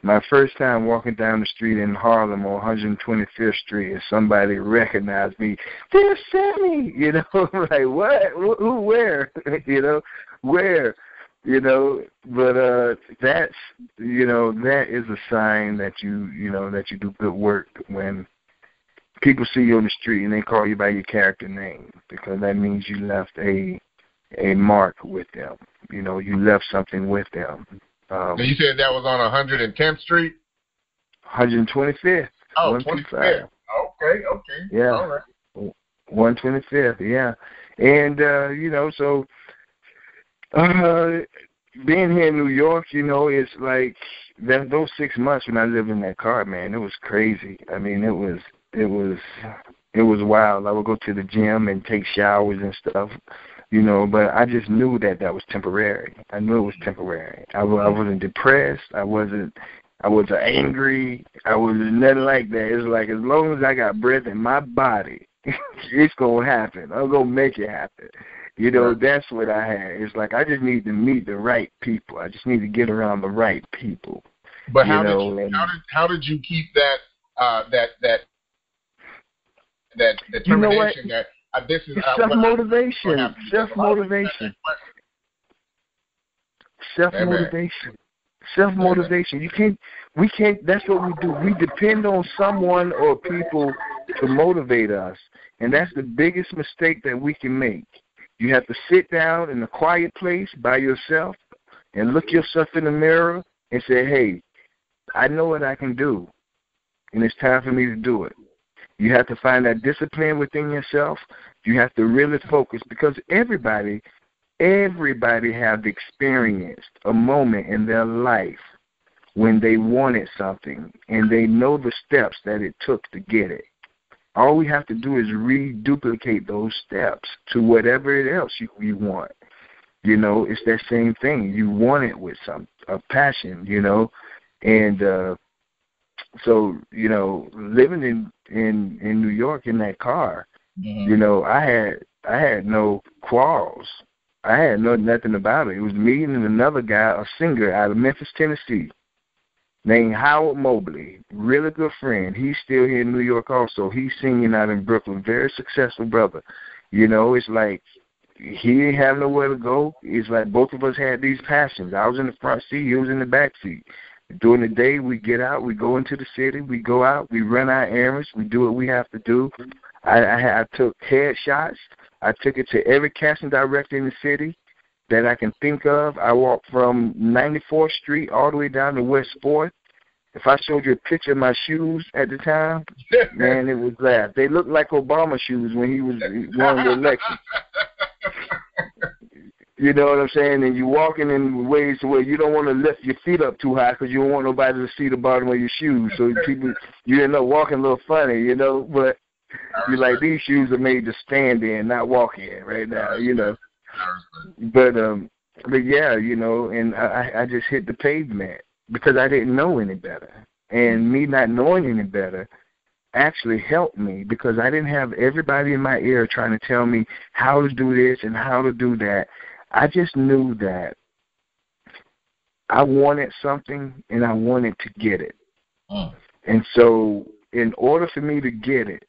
my first time walking down the street in Harlem on 125th Street, and somebody recognized me. There's Sammy, like, what? Who, where? Where? But that's, that is a sign that you do good work when people see you on the street and they call you by your character name, because that means you left a mark with them. You left something with them. You said that was on 110th Street? 125th. Oh, 25th. Okay. Yeah. All right. 125th, yeah. And, so being here in New York, it's like those 6 months when I lived in that car, man, it was crazy. I mean, it was wild. I would go to the gym and take showers and stuff. But I just knew that was temporary. I knew it was temporary. I wasn't depressed. I wasn't angry. I wasn't nothing like that. It's like as long as I got breath in my body, it's going to happen. I'm going to make it happen. You know, that's what I had. It's like I just need to meet the right people. I just need to get around the right people. But how did you keep that determination? You know what? That this is self-motivation. Self-motivation. Self-motivation. We can't, that's what we do. We depend on someone or people to motivate us. And that's the biggest mistake that we can make. You have to sit down in a quiet place by yourself and look yourself in the mirror and say, hey, I know what I can do, and it's time for me to do it. You have to find that discipline within yourself. You have to really focus, because everybody have experienced a moment in their life when they wanted something, and they know the steps that it took to get it. All we have to do is reduplicate those steps to whatever else you want. You know, it's that same thing. You want it with a passion, you know. And so, you know, living in New York in that car, you know, I had no quarrels. I had nothing about it. It was me and another guy, a singer out of Memphis, Tennessee, named Howard Mobley, really good friend. He's still here in New York also. He's singing out in Brooklyn, very successful brother. You know, it's like he didn't have nowhere to go. It's like both of us had these passions. I was in the front seat, he was in the back seat. During the day, we get out, we go into the city, we go out, we run our errands, we do what we have to do. I took headshots. I took it to every casting director in the city that I can think of. I walked from 94th Street all the way down to West 4th. If I showed you a picture of my shoes at the time, man, it was laugh. They looked like Obama shoes when he was won the election. You know what I'm saying? And you're walking in ways where you don't want to lift your feet up too high because you don't want nobody to see the bottom of your shoes. So you end up walking a little funny, you know. But you're like, these shoes are made to stand in, not walk in right now, you know. But yeah, you know, and I just hit the pavement because I didn't know any better. And me not knowing any better actually helped me because I didn't have everybody in my ear trying to tell me how to do this and how to do that. I just knew that I wanted something and I wanted to get it. And so in order for me to get it,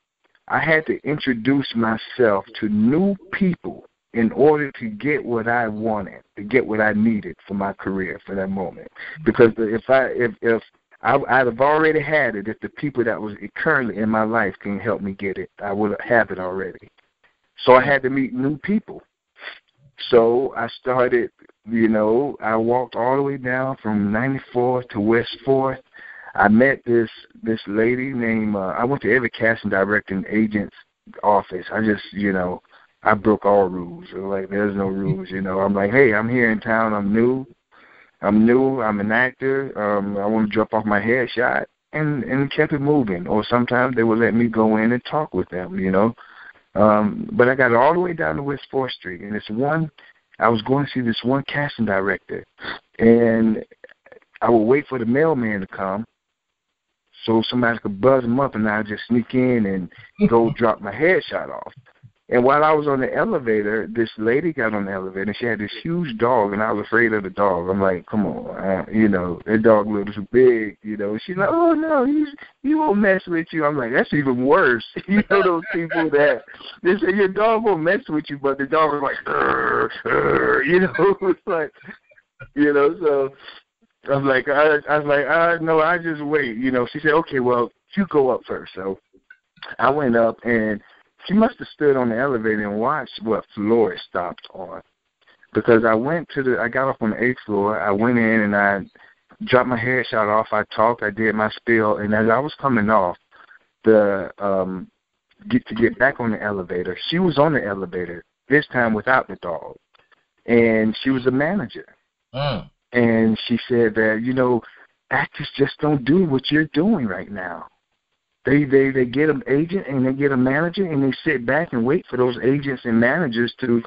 I had to introduce myself to new people in order to get what I wanted, to get what I needed for my career for that moment. Because if I'd have already had it, if the people that was currently in my life can help me get it, I would have it already. So I had to meet new people. So I started, you know, I walked all the way down from 94th to West 4th. I met this lady named, I went to every casting director and agent's office. I just, you know, I broke all rules. Like, there's no rules, you know. I'm like, hey, I'm here in town. I'm new. I'm an actor. I want to drop off my headshot and kept it moving. Or sometimes they would let me go in and talk with them, you know. But I got all the way down to West 4th Street, and I was going to see this one casting director, and I would wait for the mailman to come so somebody could buzz him up, and I'd just sneak in and go drop my headshot off. And while I was on the elevator, this lady got on the elevator, and she had this huge dog, and I was afraid of the dog. I'm like, come on, you know, that dog looks big, you know. She's like, oh, no, he won't mess with you. I'm like, that's even worse. You know those people that, they say your dog won't mess with you, but the dog is like, you know, it's like, you know, so I was like, no, I just wait, you know. She said, okay, well, you go up first. So I went up, and she must have stood on the elevator and watched what floor it stopped on. Because I got off on the 8th floor. I went in and I dropped my headshot off. I talked. I did my spiel. And as I was coming off, to get back on the elevator, she was on the elevator, this time without the dog. And she was a manager. And she said that, you know, actors just don't do what you're doing right now. They get an agent and they get a manager and they sit back and wait for those agents and managers to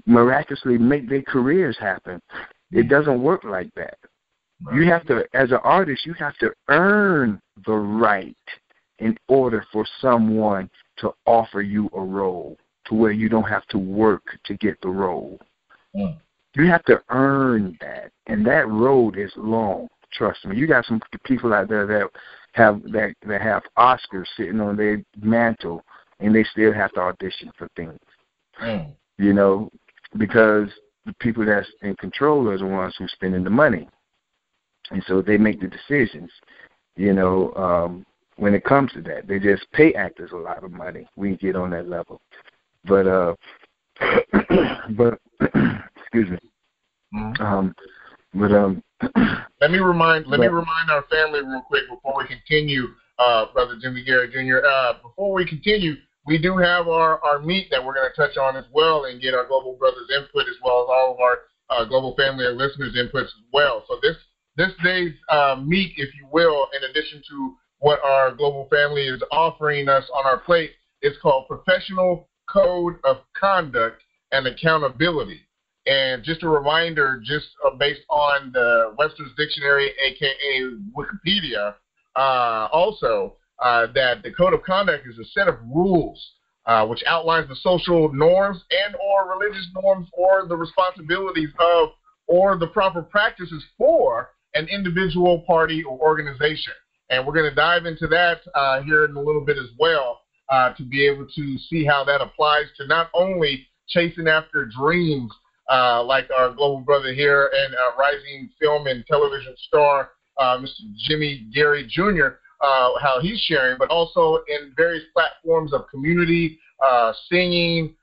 miraculously make their careers happen. It doesn't work like that. Right. You have to, as an artist, you have to earn the right in order for someone to offer you a role to where you don't have to work to get the role. You have to earn that, and that road is long. Trust me. You got some people out there that have Oscars sitting on their mantle, and they still have to audition for things. You know, because the people that's in control are the ones who's spending the money, and so they make the decisions. You know, when it comes to that, they just pay actors a lot of money. We get on that level, but excuse me. Let me remind our family real quick before we continue, Brother Jimmy Garrett Jr. Before we continue, we do have our meet that we're going to touch on as well and get our Global Brothers input as well as all of our Global Family and listeners' inputs as well. So this day's meet, if you will, in addition to what our Global Family is offering us on our plate, is called Professional Code of Conduct and Accountability. And just a reminder, just based on the Webster's Dictionary, a.k.a. Wikipedia, also that the Code of Conduct is a set of rules which outlines the social norms and or religious norms or the responsibilities of or the proper practices for an individual, party, or organization. And we're going to dive into that here in a little bit as well to be able to see how that applies to not only chasing after dreams like our global brother here and rising film and television star, Mr. Jimmy Gary Jr., how he's sharing, but also in various platforms of community, singing,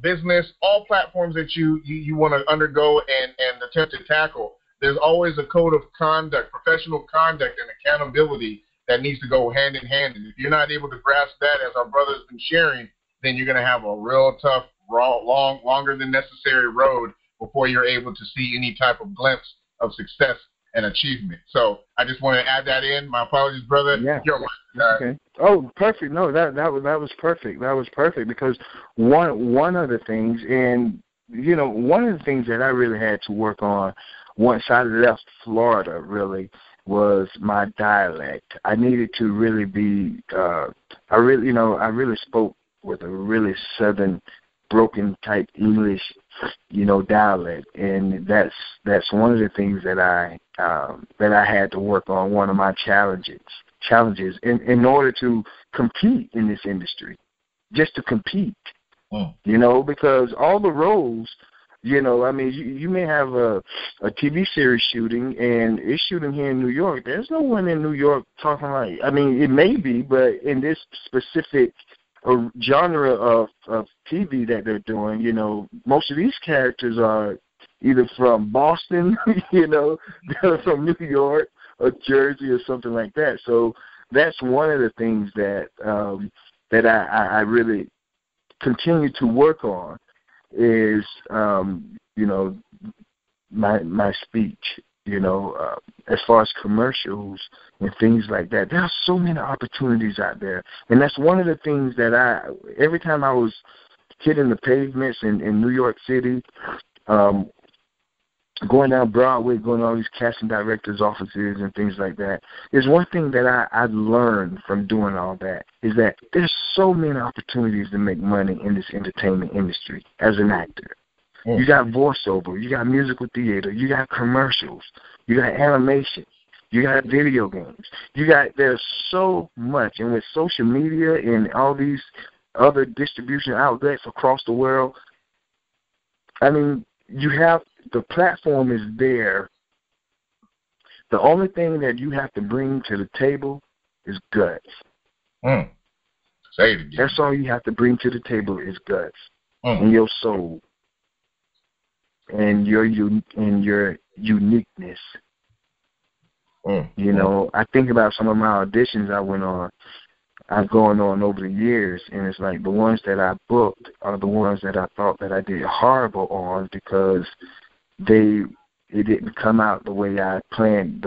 business, all platforms that you want to undergo and attempt to tackle. There's always a code of conduct, professional conduct, and accountability that needs to go hand in hand. And if you're not able to grasp that, as our brother's been sharing, then you're going to have a real tough, longer than necessary road before you're able to see any type of glimpse of success and achievement. So I just want to add that in. My apologies, brother. Yeah. Okay. Oh, perfect. No, that was perfect. That was perfect because one of the things, and you know, one of the things that I really had to work on once I left Florida really was my dialect. I needed to really be. I really spoke with a really southern, broken type English, dialect, and that's one of the things that I had to work on. One of my challenges in order to compete in this industry, just to compete, because all the roles, you may have a TV series shooting and it's shooting here in New York. There's no one in New York talking like, it may be, but in this specific genre of TV that they're doing, most of these characters are either from Boston, they're from New York or Jersey or something like that. So that's one of the things that I really continue to work on is my speech. As far as commercials and things like that, there are so many opportunities out there. And that's one of the things that every time I was hitting the pavements in New York City, going down Broadway, going to all these casting directors' offices and things like that, is one thing that I learned from doing all that is that there's so many opportunities to make money in this entertainment industry as an actor. You got voiceover, you got musical theater, you got commercials, you got animation, you got video games. There's so much. And with social media and all these other distribution outlets across the world, you have the platform is there. The only thing that you have to bring to the table is guts. Say it again. That's all you have to bring to the table is guts and your soul. And your uniqueness. I think about some of my auditions I've gone on over the years, and it's like the ones that I booked are the ones that I thought that I did horrible on because it didn't come out the way I planned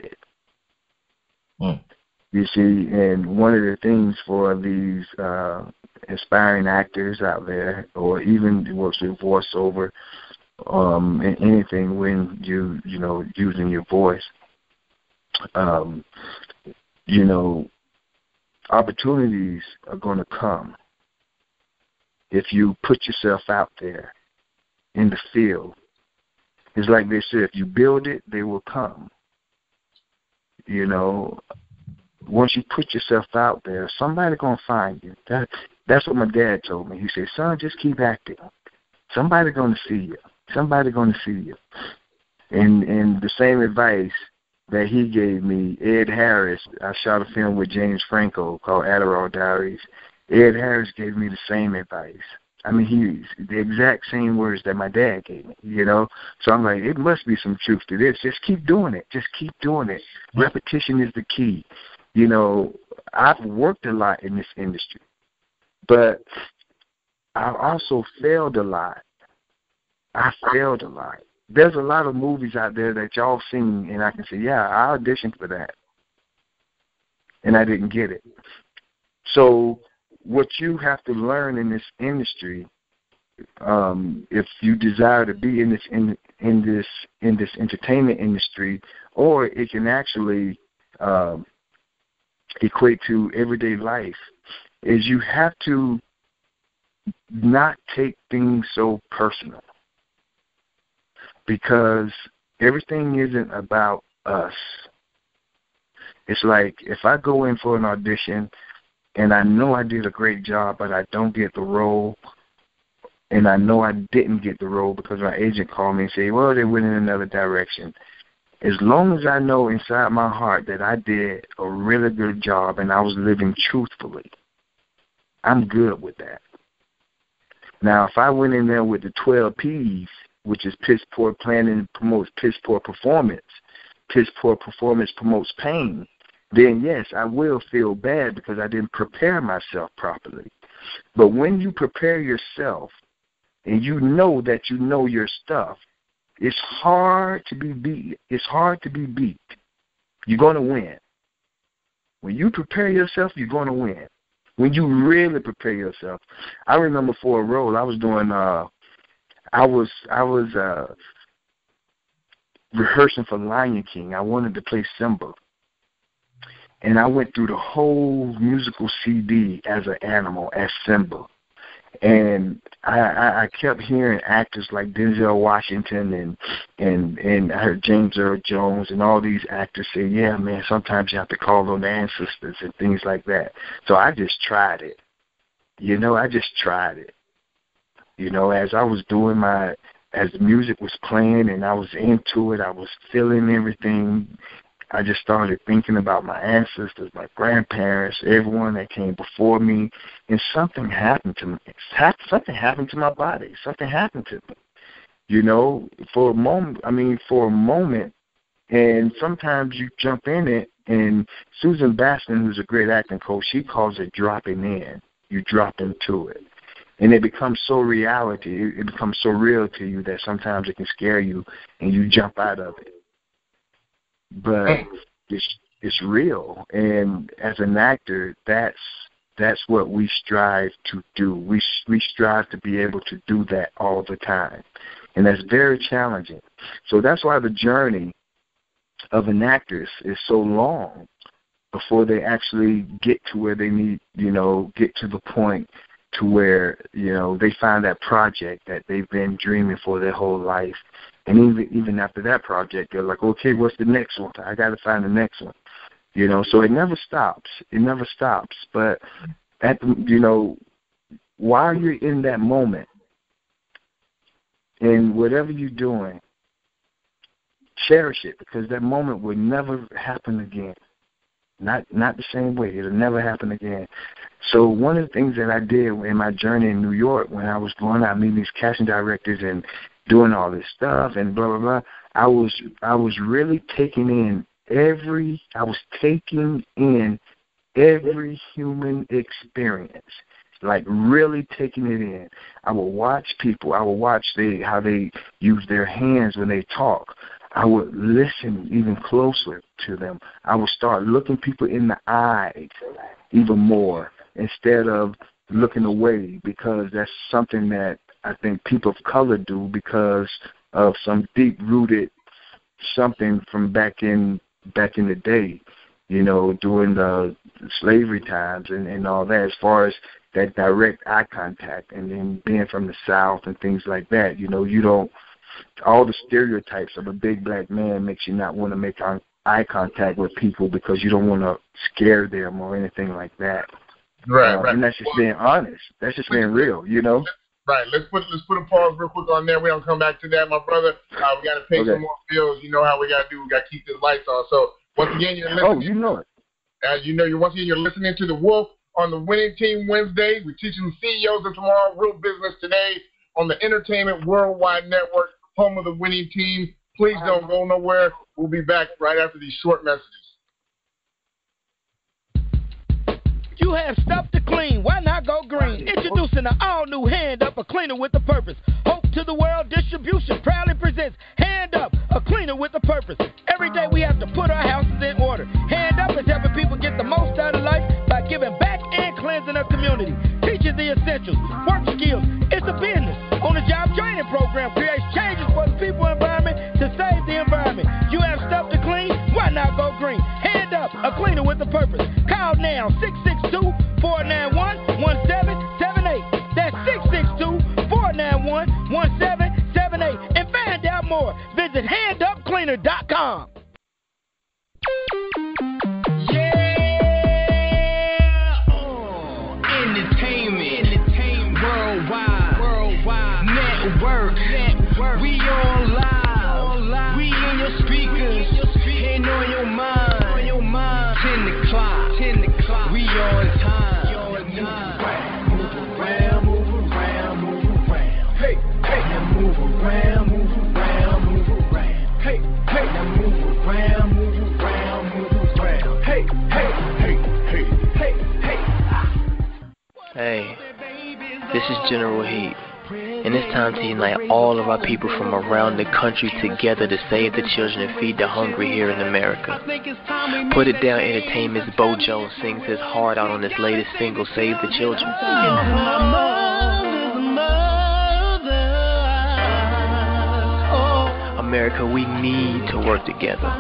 it. You see, and one of the things for these aspiring actors out there, or even who works with voiceover, and anything when using your voice, opportunities are going to come if you put yourself out there in the field. It's like they said, if you build it, they will come. You know, once you put yourself out there, somebody's going to find you. That's what my dad told me. He said, son, just keep acting. Somebody's going to see you. Somebody's going to see you. And the same advice that he gave me, Ed Harris, I shot a film with James Franco called Adderall Diaries. Ed Harris gave me the same advice. I mean, he's the exact same words that my dad gave me, you know. So I'm like, it must be some truth to this. Just keep doing it. Just keep doing it. Repetition is the key. You know, I've worked a lot in this industry, but I also failed a lot. There's a lot of movies out there that y'all seen, and I can say, yeah, I auditioned for that, and I didn't get it. So what you have to learn in this industry, if you desire to be in this entertainment industry, or it can actually equate to everyday life, is you have to not take things so personal, because everything isn't about us. It's like if I go in for an audition and I know I did a great job, but I don't get the role, and I know I didn't get the role because my agent called me and said, well, they went in another direction. As long as I know inside my heart that I did a really good job and I was living truthfully, I'm good with that. Now, if I went in there with the 12 P's, which is piss poor planning promotes piss poor performance promotes pain, then yes, I will feel bad because I didn't prepare myself properly. But when you prepare yourself and you know that you know your stuff, it's hard to be beat. You're going to win. When you prepare yourself, you're going to win. When you really prepare yourself. I remember for a role I was doing, I was rehearsing for Lion King. I wanted to play Simba. And I went through the whole musical CD as an animal, as Simba. And I kept hearing actors like Denzel Washington and I heard James Earl Jones and all these actors say, yeah, man, sometimes you have to call on the ancestors and things like that. So I just tried it. I just tried it. As I was doing as the music was playing and I was into it, I was feeling everything. I just started thinking about my ancestors, my grandparents, everyone that came before me, and something happened to me. Something happened to my body. Something happened to me. For a moment, and sometimes you jump in it, and Susan Baston, who's a great acting coach, she calls it dropping in. You drop into it. And it becomes so reality. It becomes so real to you that sometimes it can scare you, and you jump out of it. But it's real, and as an actor, that's what we strive to do. We strive to be able to do that all the time, and that's very challenging. So that's why the journey of an actor is so long before they actually get to where they need, get to the point to where they find that project that they've been dreaming for their whole life. And even after that project, they're like, okay, what's the next one? I got to find the next one. So it never stops. It never stops. But while you're in that moment, and whatever you're doing, cherish it, because that moment will never happen again. Not the same way. It'll never happen again. So one of the things that I did in my journey in New York, when I was going out meeting these casting directors and doing all this stuff and blah blah blah, I was really taking in every human experience, like really taking it in. I would watch people. I would watch how they use their hands when they talk. I would listen even closer to them. I would start looking people in the eyes even more instead of looking away, because that's something that I think people of color do because of some deep-rooted something from back in the day. during the slavery times and all that, as far as that direct eye contact, and then being from the South and things like that. You don't, all the stereotypes of a big black man makes you not want to make eye contact with people because you don't want to scare them or anything like that. Right. And that's just being honest. That's just being real, Right. Let's put a pause real quick on there. We're going to come back to that, my brother. We got to pay some more bills. You know how we got to do. We got to keep the lights on. So, once again, you're listening. Oh, you know it. As you know, you're listening to The Wolf on the Winning Team Wednesday. We're teaching the CEOs of tomorrow real business today on the Entertainment Worldwide Network, home of the Winning Team. Please don't go nowhere. We'll be back right after these short messages. You have stuff to clean, why not go green? Introducing the all-new Hand Up, a cleaner with a purpose. Hope to the World Distribution proudly presents Hand Up, a cleaner with a purpose. Every day we have to put our houses in order. Hand Up is helping people get the most out of life by giving back and cleansing their community. Teaches the essentials, work skills, it's a business. On-the-job training program creates changes for the people and environment to save the environment. You have stuff to clean, why not go green? Hand Up, a cleaner with a purpose. Call now, 662-491-1778. That's 662-491-1778. And find out more. Visit handupcleaner.com. Entertainment worldwide network. We on live. We in your speakers. Ain't on your mind. 10 o'clock. We on time. Move around. Hey, now move around. Hey, now move around. Hey, this is General Heat, and it's time to unite all of our people from around the country together to save the children and feed the hungry here in America. Put It Down Entertainment's Bo Jones sings his heart out on his latest single, Save the Children. America, we need to work together.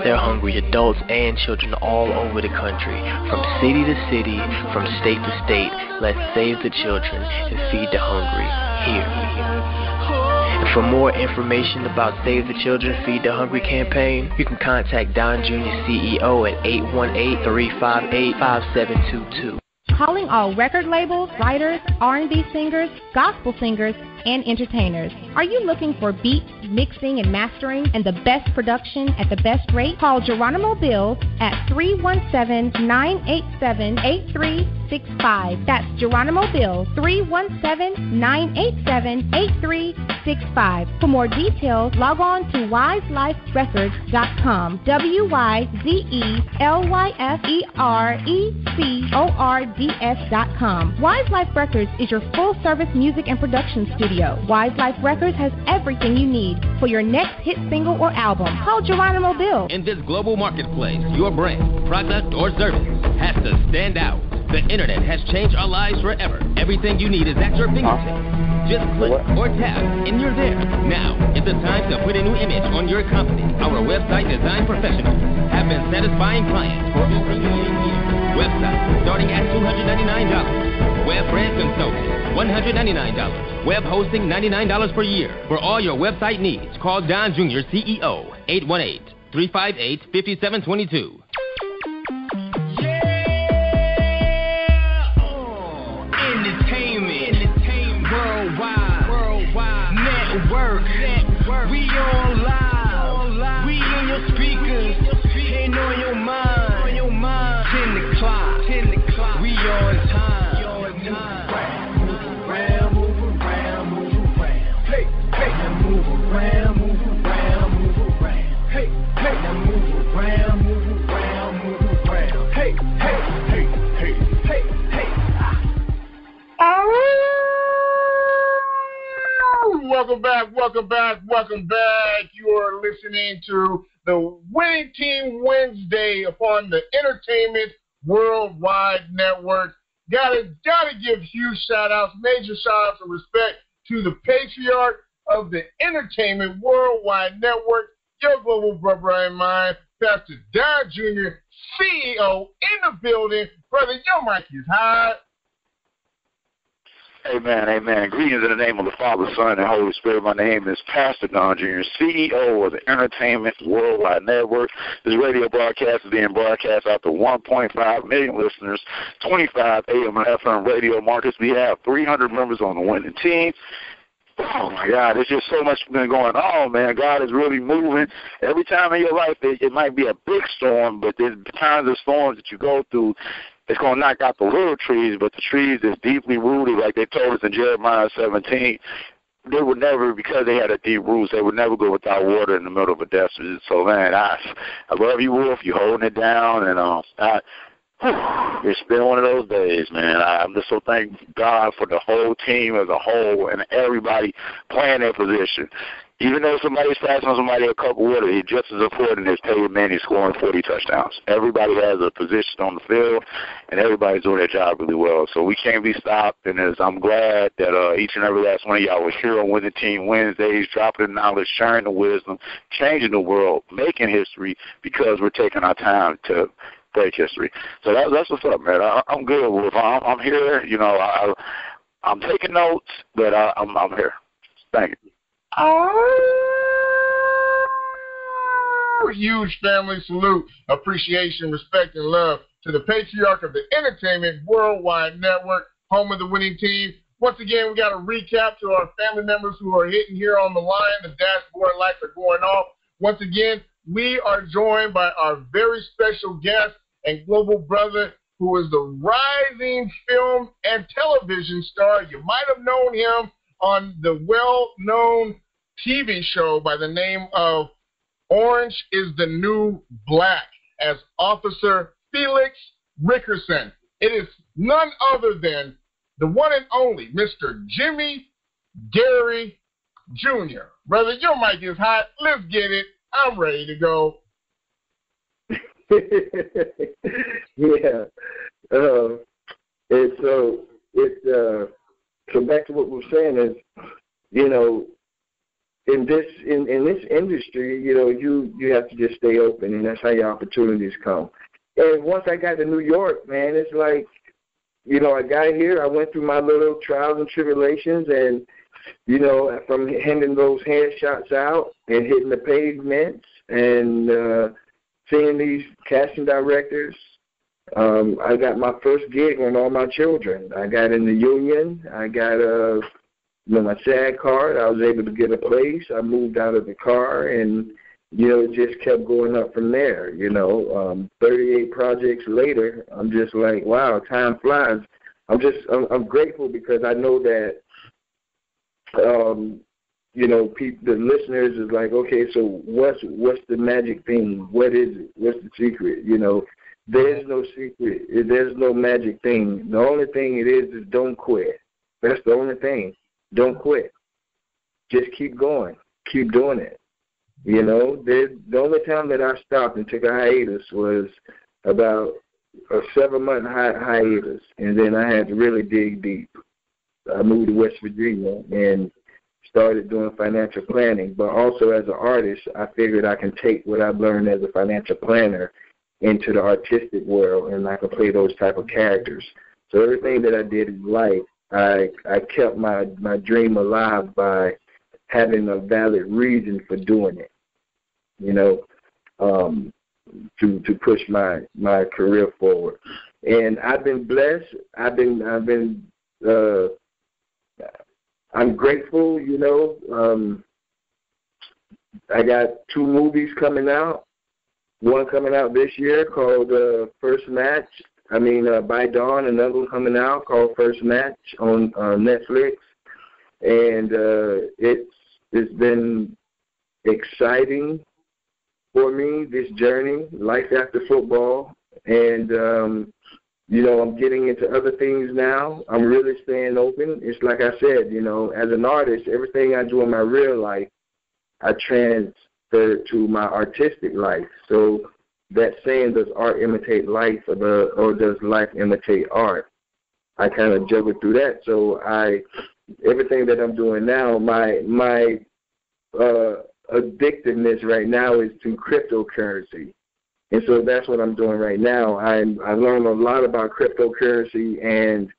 There are hungry adults and children all over the country, from city to city, from state to state. Let's save the children and feed the hungry here. And for more information about Save the Children, Feed the Hungry campaign, you can contact Don Jr. CEO at 818-358-5722. Calling all record labels, writers, R&B singers, gospel singers, and entertainers. Are you looking for beats, mixing, and mastering, and the best production at the best rate? Call Geronimo Bills at 317-987-8365. That's Geronimo Bills, 317-987-8365. For more details, log on to wiseliferecords.com. WISELIFERECORDS.com. Wise Life Records is your full-service music and production studio. Wise Life Records has everything you need for your next hit single or album. Call Geronimo Bill. In this global marketplace, your brand, product, or service has to stand out. The internet has changed our lives forever. Everything you need is at your fingertips. Just click or tap, and you're there. Now is the time to put a new image on your company. Our website design professionals have been satisfying clients for over 8 years. Website starting at $299. Web brand consulting, $199. Web hosting, $99 per year. For all your website needs, call Don Jr. CEO, 818-358-5722. Entertainment worldwide network. We on live. We in your speakers. Ain't on your mind. 10 o'clock. We on time. Move around. Hey, now move around. Hey, now move around. Hey. Welcome back. You are listening to the Winning Team Wednesday upon the Entertainment Worldwide Network. Gotta give huge shout-outs, major shout-outs and respect to the patriarch of the Entertainment Worldwide Network, your global brother and mine, Pastor Don Jr., CEO in the building. Brother, your mic is hot. Amen, amen. Greetings in the name of the Father, Son, and Holy Spirit. My name is Pastor Don Jr., CEO of the Entertainment Worldwide Network. This radio broadcast is being broadcast out to 1.5 million listeners, 25 AM and FM radio markets. We have 300 members on the winning team. Oh, my God, there's just so much been going on, man. God is really moving. Every time in your life, it might be a big storm, but there's times of storms that you go through. It's going to knock out the little trees, but the trees that's deeply rooted, like they told us in Jeremiah 17, they would never, because they had a deep roots, they would never go without water in the middle of a desert. So, man, I love you, Wolf. You're holding it down, and it's been one of those days, man. I'm just so thank God for the whole team as a whole and everybody playing their position. Even though somebody's passing on somebody a cup of water, he's just as important as Peyton Manning scoring 40 touchdowns. Everybody has a position on the field, and everybody's doing their job really well. So we can't be stopped, and I'm glad that each and every last one of y'all was here on Winning Team Wednesdays, dropping the knowledge, sharing the wisdom, changing the world, making history, because we're taking our time to break history. So that's what's up, man. I'm good, Wolf. I'm here. You know, I'm taking notes, but I'm here. Thank you. Oh, huge family salute, appreciation, respect, and love to the patriarch of the Entertainment Worldwide Network, home of the winning team. Once again, we got a recap to our family members who are hitting here on the line. The dashboard lights are going off. Once again, we are joined by our very special guest and global brother, who is the rising film and television star. You might have known him on the well-known TV show by the name of Orange is the New Black as Officer Felix Rikerson. It is none other than the one and only Mr. Jimmy Gary Jr. Brother, your mic is hot. Let's get it. I'm ready to go. Yeah. So back to what we're saying is, you know, in this industry, you know, you have to just stay open, and that's how your opportunities come. And once I got to New York, man, it's like, you know, I got here, I went through my little trials and tribulations, and, you know, from handing those headshots out and hitting the pavements and seeing these casting directors, I got my first gig on All My Children. I got in the union. I got my SAG card. I was able to get a place. I moved out of the car, and, you know, it just kept going up from there. You know, 38 projects later, I'm just like, wow, time flies. I'm grateful because I know that, you know, the listeners is like, okay, so what's the magic thing? What is it? What's the secret? You know, there's no secret. There's no magic thing. The only thing it is don't quit. That's the only thing. Don't quit. Just keep going. Keep doing it. You know, the only time that I stopped and took a hiatus was about a 7-month hiatus, and then I had to really dig deep. I moved to West Virginia and started doing financial planning, but also as an artist, I figured I can take what I've learned as a financial planner into the artistic world, and I can play those type of characters. So everything that I did in life, I kept my dream alive by having a valid reason for doing it, you know, to push my career forward. And I've been blessed. I'm grateful, you know. I got 2 movies coming out. One coming out this year called First Match. By Dawn. Another one coming out called First Match on Netflix. And it's been exciting for me, this journey, life after football. And you know, I'm getting into other things now. I'm really staying open. It's like I said, you know, as an artist, everything I do in my real life, I transfer to my artistic life. So that saying, does art imitate life or does life imitate art? I kind of juggle through that. So everything that I'm doing now, my addictiveness right now is to cryptocurrency. And so that's what I'm doing right now. I learned a lot about cryptocurrency and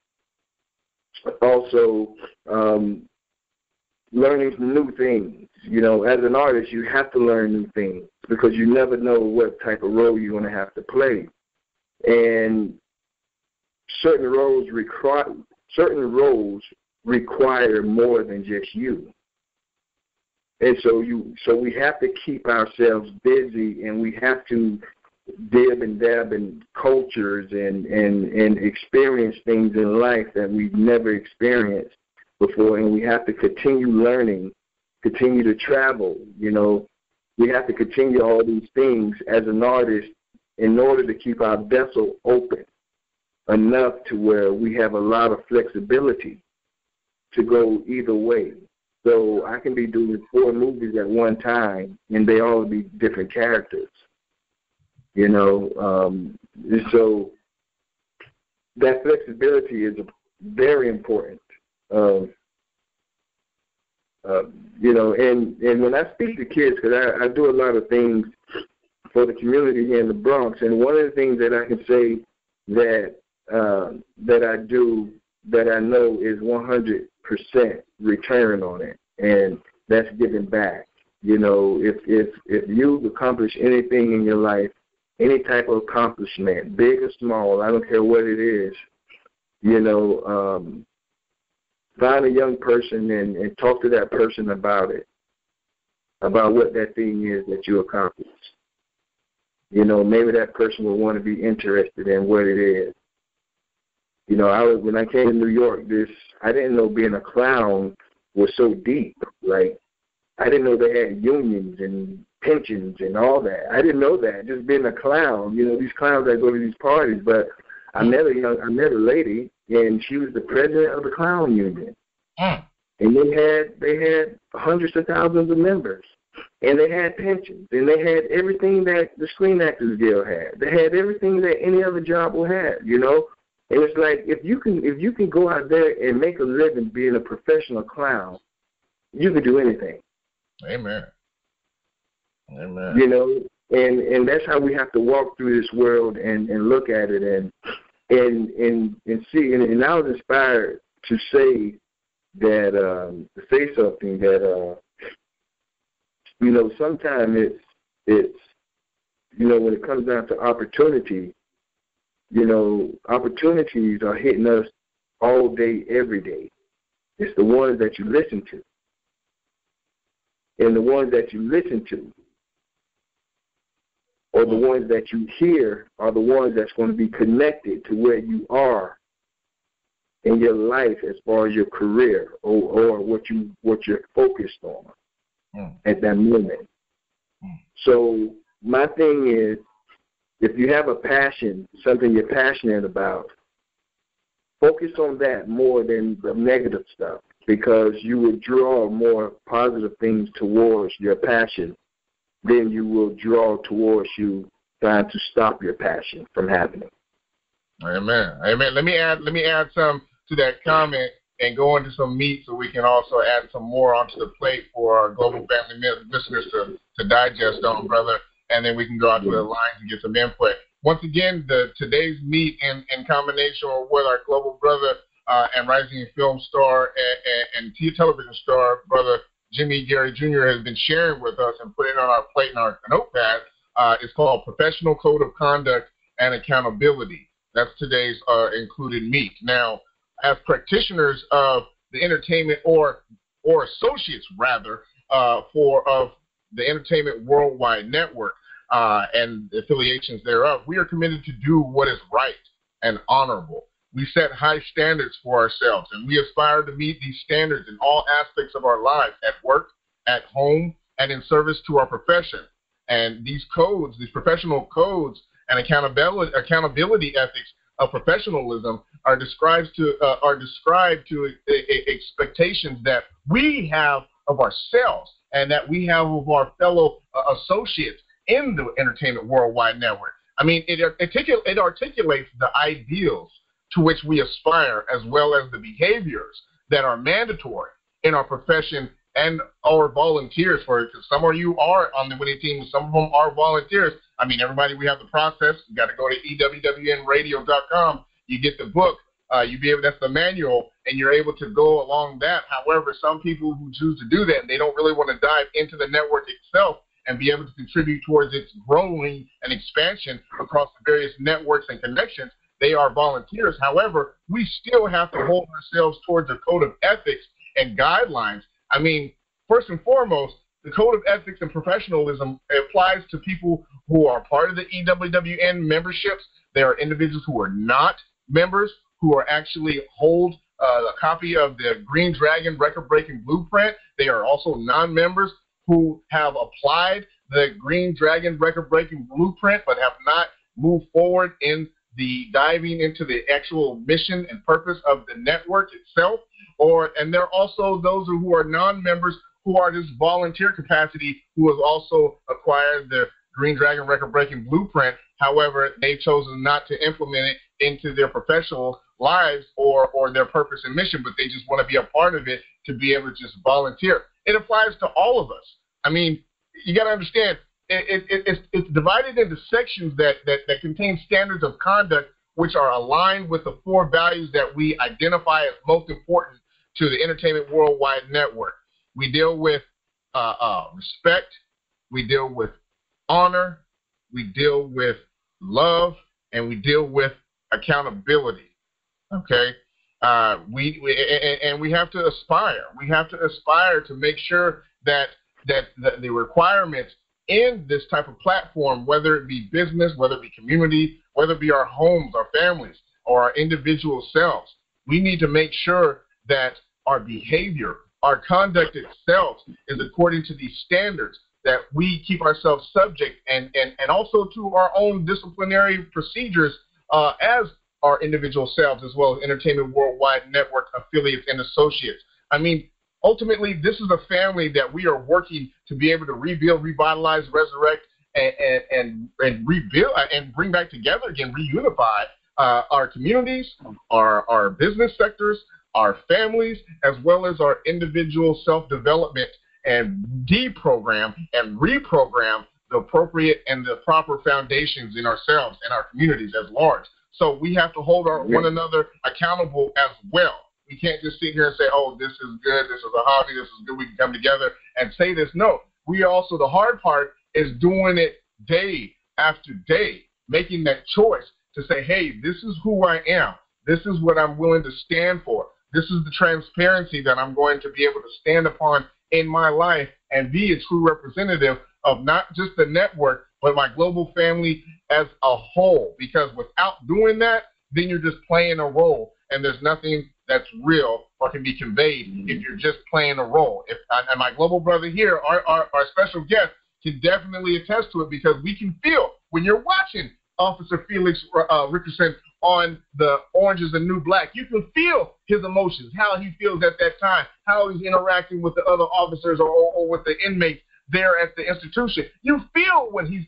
also learning new things. You know, as an artist, you have to learn new things because you never know what type of role you're going to have to play. And certain roles require more than just you. And so we have to keep ourselves busy, and we have to dib and dab in cultures and experience things in life that we've never experienced before, and we have to continue learning, continue to travel. You know, we have to continue all these things as an artist in order to keep our vessel open enough to where we have a lot of flexibility to go either way. So I can be doing 4 movies at one time, and they all be different characters. You know, so that flexibility is very important. You know, and when I speak to kids, because I do a lot of things for the community here in the Bronx, and one of the things that I can say that I do that I know is 100% return on it, and that's giving back. You know, if you've accomplished anything in your life, any type of accomplishment, big or small, I don't care what it is, you know, find a young person and talk to that person about it, about what that thing is that you accomplished. You know, maybe that person will want to be interested in what it is. You know, when I came to New York, I didn't know being a clown was so deep. Like, I didn't know they had unions and pensions and all that. I didn't know that. Just being a clown, you know, these clowns that go to these parties. But I met a lady, and she was the president of the clown union. And they had hundreds of thousands of members, and they had pensions, and they had everything that the Screen Actors Guild had. They had everything that any other job will have, you know. And it's like if you can go out there and make a living being a professional clown, you can do anything. Amen. Amen. You know, and that's how we have to walk through this world and look at it and see. And I was inspired to say something that you know, sometimes it's you know, when it comes down to opportunity, you know, opportunities are hitting us all day, every day. It's the ones that you listen to. And the ones that you listen to or the ones that you hear are the ones that's going to be connected to where you are in your life as far as your career or what you're focused on at that moment. So my thing is, if you have a passion, something you're passionate about, focus on that more than the negative stuff, because you will draw more positive things towards your passion than you will draw towards you trying to stop your passion from happening. Amen. Amen. Let me add some to that comment and go into some meat so we can also add some more onto the plate for our global family listeners to digest on, brother, and then we can go out to the lines and get some input. Once again, today's meet in combination with our global brother and rising film star and television star, brother Jimmy Gary Jr. has been sharing with us and putting on our plate in our notepad. It's called Professional Code of Conduct and Accountability. That's today's included meet. Now, as practitioners of the entertainment or associates rather of the Entertainment Worldwide Network and the affiliations thereof, we are committed to do what is right and honorable. We set high standards for ourselves, and we aspire to meet these standards in all aspects of our lives, at work, at home, and in service to our profession. And these codes, these professional codes and accountability ethics of professionalism are described to expectations that we have of ourselves and that we have of our fellow associates in the Entertainment Worldwide Network. I mean, it articulates the ideals to which we aspire, as well as the behaviors that are mandatory in our profession and our volunteers for it. Because some of you are on the winning team, some of them are volunteers. I mean, everybody, we have the process. You got to go to ewwnradio.com. You get the book. That's the manual, and you're able to go along that. However, some people who choose to do that, and they don't really want to dive into the network itself and be able to contribute towards its growing and expansion across the various networks and connections, they are volunteers. However, we still have to hold ourselves towards a code of ethics and guidelines. I mean, first and foremost, the code of ethics and professionalism applies to people who are part of the EWWN memberships. There are individuals who are not members, who are actually hold a copy of the Green Dragon record-breaking blueprint. They are also non-members who have applied the Green Dragon record-breaking blueprint but have not moved forward in the diving into the actual mission and purpose of the network itself. And there are also those who are non-members who are this volunteer capacity who have also acquired the Green Dragon record-breaking blueprint. However, they've chosen not to implement it into their professional lives or their purpose and mission, but they just want to be a part of it to be able to just volunteer. It applies to all of us. I mean, you got to understand, it's divided into sections that contain standards of conduct which are aligned with the 4 values that we identify as most important to the Entertainment Worldwide Network. We deal with respect, we deal with honor, we deal with love, and we deal with accountability. Okay, we have to aspire. We have to aspire to make sure that the requirements in this type of platform, whether it be business, whether it be community, whether it be our homes, our families, or our individual selves, we need to make sure that our behavior, our conduct itself is according to these standards, that we keep ourselves subject and also to our own disciplinary procedures as our individual selves, as well as Entertainment Worldwide Network affiliates and associates. I mean, ultimately, this is a family that we are working to be able to rebuild, revitalize, resurrect, and rebuild and bring back together again, reunify our communities, our business sectors, our families, as well as our individual self-development, and deprogram and reprogram the appropriate and the proper foundations in ourselves and our communities as large. So we have to hold one another accountable as well. We can't just sit here and say, oh, this is good, this is a hobby, this is good, we can come together and say this. No, we also, the hard part is doing it day after day, making that choice to say, hey, this is who I am. This is what I'm willing to stand for. This is the transparency that I'm going to be able to stand upon in my life and be a true representative of not just the network, but my global family as a whole. Because without doing that, then you're just playing a role, and there's nothing that's real or can be conveyed if you're just playing a role. And my global brother here, our special guest, can definitely attest to it, because we can feel when you're watching Officer Felix Rikerson on the Orange is the New Black, you can feel his emotions, how he feels at that time, how he's interacting with the other officers or with the inmates there at the institution. You feel when he's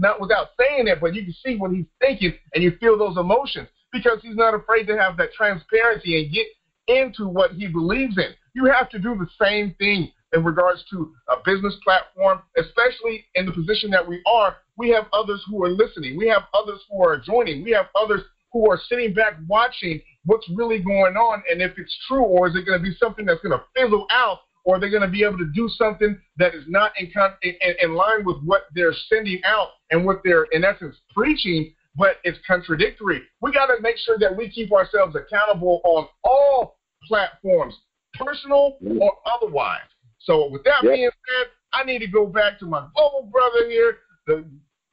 not without saying it, but you can see what he's thinking, and you feel those emotions, because he's not afraid to have that transparency and get into what he believes in. You have to do the same thing in regards to a business platform, especially in the position that we are. We have others who are listening. We have others who are joining. We have others who are sitting back watching what's really going on, and if it's true, or is it going to be something that's going to fizzle out, or they're going to be able to do something that is not in line with what they're sending out and what they're, in essence, preaching, but it's contradictory. We got to make sure that we keep ourselves accountable on all platforms, personal or otherwise. So with that being said, I need to go back to my global brother here, the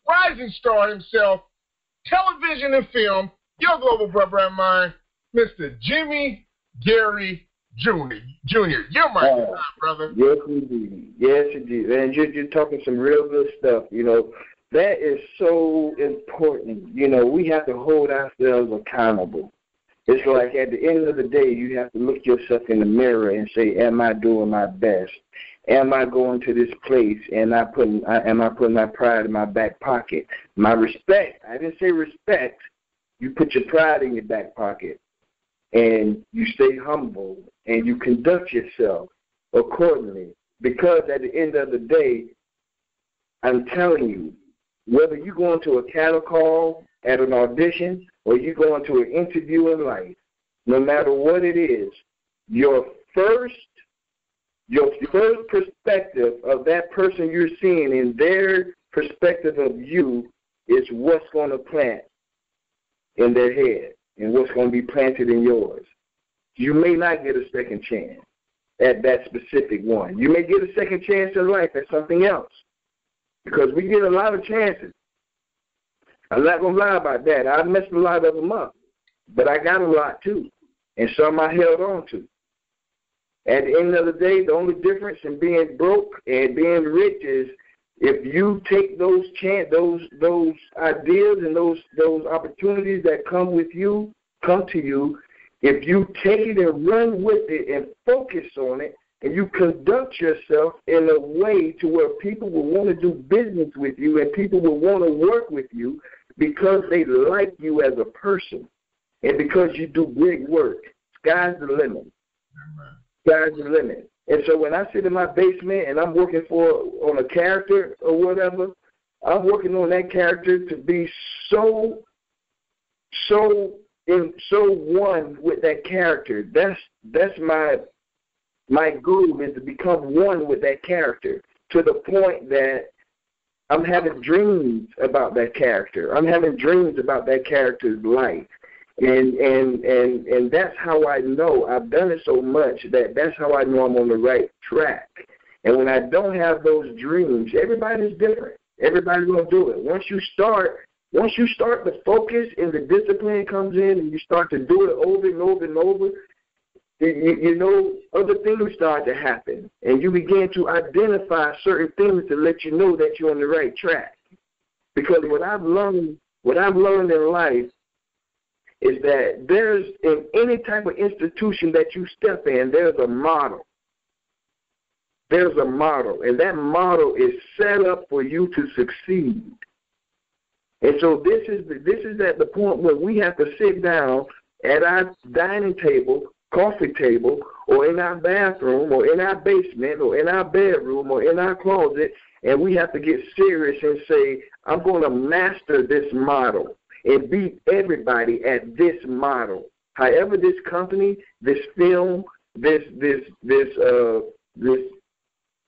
rising star himself, television and film, your global brother and mine, Mr. Jimmy Gary Jr. You're my God, brother. Yes, indeed. Yes, indeed. And you're talking some real good stuff. You know, that is so important. You know, we have to hold ourselves accountable. It's like at the end of the day, you have to look yourself in the mirror and say, am I doing my best? Am I going to this place and am I putting my pride in my back pocket? My respect, I didn't say respect. You put your pride in your back pocket, and you stay humble, and you conduct yourself accordingly. Because at the end of the day, I'm telling you, Whether you go into a cattle call at an audition or you go into an interview in life, no matter what it is, your first perspective of that person you're seeing and their perspective of you is what's going to plant in their head and what's going to be planted in yours. You may not get a second chance at that specific one. You may get a second chance in life at something else because we get a lot of chances. I'm not going to lie about that. I messed a lot of them up, but I got a lot too, and some I held on to. At the end of the day, the only difference in being broke and being rich is if you take those ideas and those opportunities that come to you, if you take it and run with it and focus on it, and you conduct yourself in a way to where people will want to do business with you and people will want to work with you because they like you as a person and because you do great work. Sky's the limit. Sky's the limit. And so when I sit in my basement and I'm working on a character or whatever, I'm working on that character to be so one with that character. That's my goal, is to become one with that character to the point that I'm having dreams about that character. I'm having dreams about that character's life. And that's how I know. I've done it so much that's how I know I'm on the right track. And when I don't have those dreams, everybody's different. Everybody's going to do it. Once you start the focus and the discipline comes in and you start to do it over and over and over, you know, other things start to happen. And you begin to identify certain things to let you know that you're on the right track. Because what I've learned in life is that there's, in any type of institution that you step in, there's a model. There's a model, and that model is set up for you to succeed. And so this is at the point where we have to sit down at our dining table, coffee table, or in our bathroom, or in our basement, or in our bedroom, or in our closet, and we have to get serious and say, I'm going to master this model and beat everybody at this model. However this company, this film, this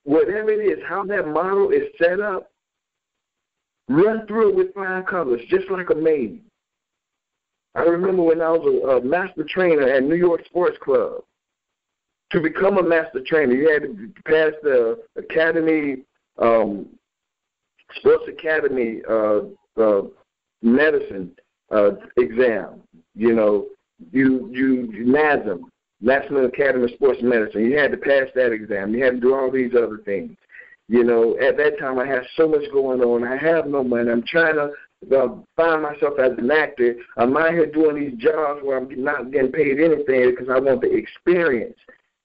whatever it is, how that model is set up, run through it with flying colors, just like a maid. I remember when I was a master trainer at New York Sports Club. To become a master trainer, you had to pass the academy, sports academy medicine exam. You know, NASM, National Academy of Sports Medicine. You had to pass that exam. You had to do all these other things. You know, at that time I had so much going on. I have no money. I'm trying to find myself as an actor. I'm out here doing these jobs where I'm not getting paid anything because I want the experience.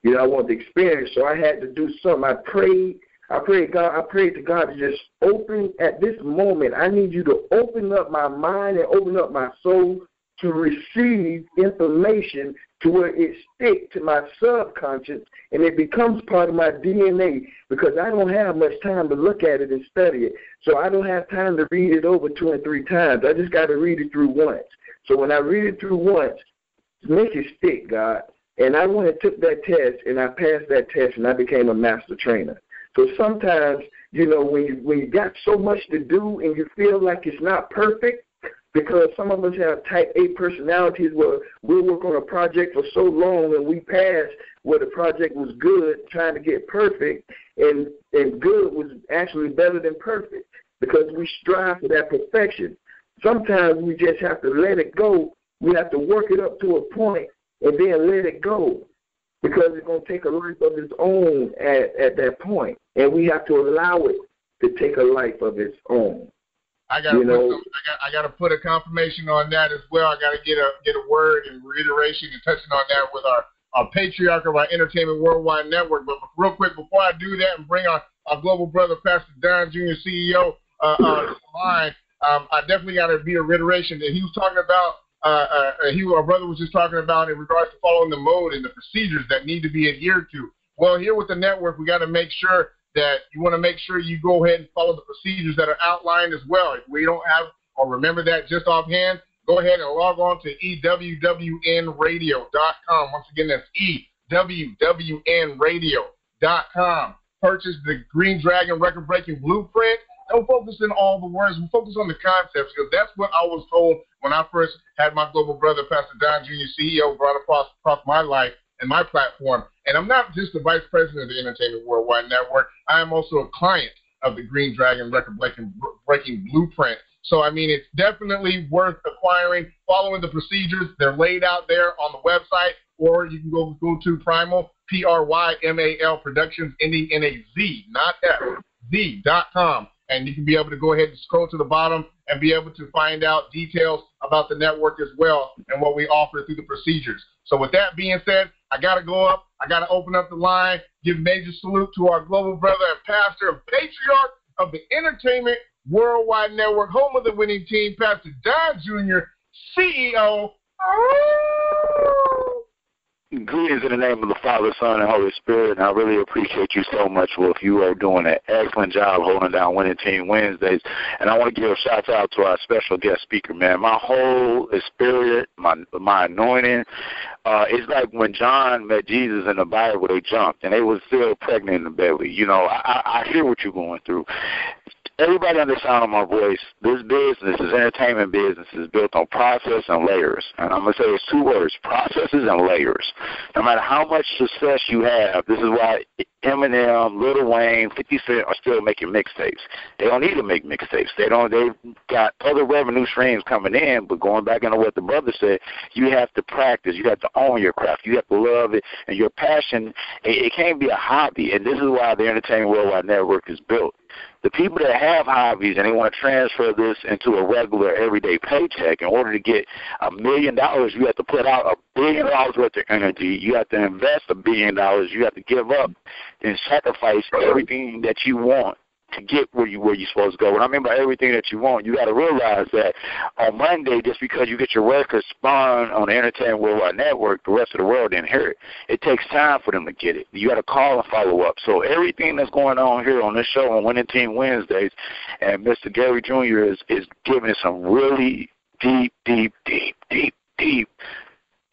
You know, I want the experience. So I had to do something. I prayed to God to just open at this moment. I need you to open up my mind and open up my soul to receive information to where it sticks to my subconscious and it becomes part of my DNA, because I don't have much time to look at it and study it. So I don't have time to read it over 2 and 3 times. I just got to read it through once. So when I read it through once, make it stick, God. And I went and took that test, and I passed that test, and I became a master trainer. So sometimes, you know, when you got so much to do and you feel like it's not perfect, because some of us have type A personalities where we'll work on a project for so long and we pass where the project was good trying to get perfect, and good was actually better than perfect because we strive for that perfection. Sometimes we just have to let it go. We have to work it up to a point and then let it go, because it's going to take a life of its own at that point, and we have to allow it to take a life of its own. I gotta put a confirmation on that as well. I gotta get a word and reiteration and touching on that with our patriarch of our Entertainment Worldwide Network. But real quick, before I do that and bring our global brother, Pastor Don Jr., CEO, on the line, I definitely gotta be a reiteration that he was talking about. Our brother was just talking about in regards to following the mode and the procedures that need to be adhered to. Well, here with the network, we got to make sure that you want to make sure you go ahead and follow the procedures that are outlined as well. If we don't have or remember that just offhand, go ahead and log on to EWWNradio.com. Once again, that's EWWNradio.com. Purchase the Green Dragon record-breaking blueprint. Don't focus on all the words. We focus on the concepts, because that's what I was told when I first had my global brother, Pastor Don Jr., CEO, brought across my life and my platform. And I'm not just the vice president of the Entertainment Worldwide Network. I am also a client of the Green Dragon record-breaking blueprint. So, I mean, it's definitely worth acquiring, following the procedures. They're laid out there on the website, or you can go to Primal, PRYMAL Productions, ending in a Z, not F, Z.com. And you can be able to go ahead and scroll to the bottom and be able to find out details about the network as well and what we offer through the procedures. So with that being said, I got to go up. I got to open up the line, give major salute to our global brother and pastor and patriarch of the Entertainment Worldwide Network, home of the winning team, Pastor Don Jr., CEO. Greetings in the name of the Father, Son, and Holy Spirit, and I really appreciate you so much, Wolf. You are doing an excellent job holding down Winning Team Wednesdays, and I want to give a shout-out to our special guest speaker, man. My whole spirit, my anointing, it's like when John met Jesus in the Bible, they jumped, and they were still pregnant in the belly. You know, I hear what you're going through. Everybody on the sound of my voice, this entertainment business is built on process and layers. And I'm going to say it's two words, processes and layers. No matter how much success you have, this is why Eminem, Lil Wayne, 50 Cent are still making mixtapes. They don't need to make mixtapes. They've got other revenue streams coming in, but going back into what the brother said, you have to practice. You have to own your craft. You have to love it. And your passion, it can't be a hobby. And this is why the Entertainment Worldwide Network is built. The people that have hobbies and they want to transfer this into a regular everyday paycheck, in order to get $1 million, you have to put out $1 billion worth of energy. You have to invest $1 billion. You have to give up and sacrifice everything that you want to get where you're supposed to go. When I mean by everything that you want, you got to realize that on Monday, just because you get your record spun on the Entertainment Worldwide Network, the rest of the world didn't hear it. It takes time for them to get it. You got to call and follow up. So everything that's going on here on this show on Winning Team Wednesdays, and Mr. Gary Jr. is giving us some really deep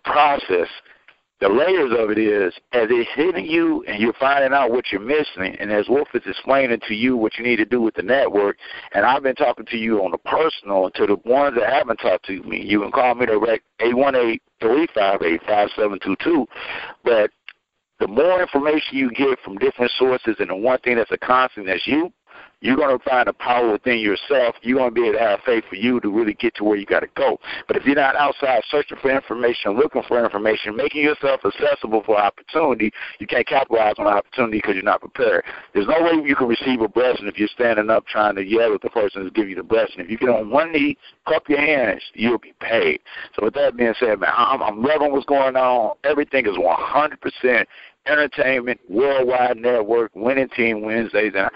process. The layers of it is, as it's hitting you and you're finding out what you're missing, and as Wolf is explaining to you what you need to do with the network, and I've been talking to you on the personal, to the ones that haven't talked to me, you can call me direct 818-358-5722, but the more information you get from different sources, and the one thing that's a constant, that's you're going to find a power within yourself. You're going to be able to have faith for you to really get to where you got to go. But if you're not outside searching for information, looking for information, making yourself accessible for opportunity, you can't capitalize on opportunity because you're not prepared. There's no way you can receive a blessing if you're standing up trying to yell at the person who's giving you the blessing. If you get on one knee, cup your hands, you'll be paid. So with that being said, man, I'm loving what's going on. Everything is 100% Entertainment Worldwide Network, Winning Team Wednesdays, and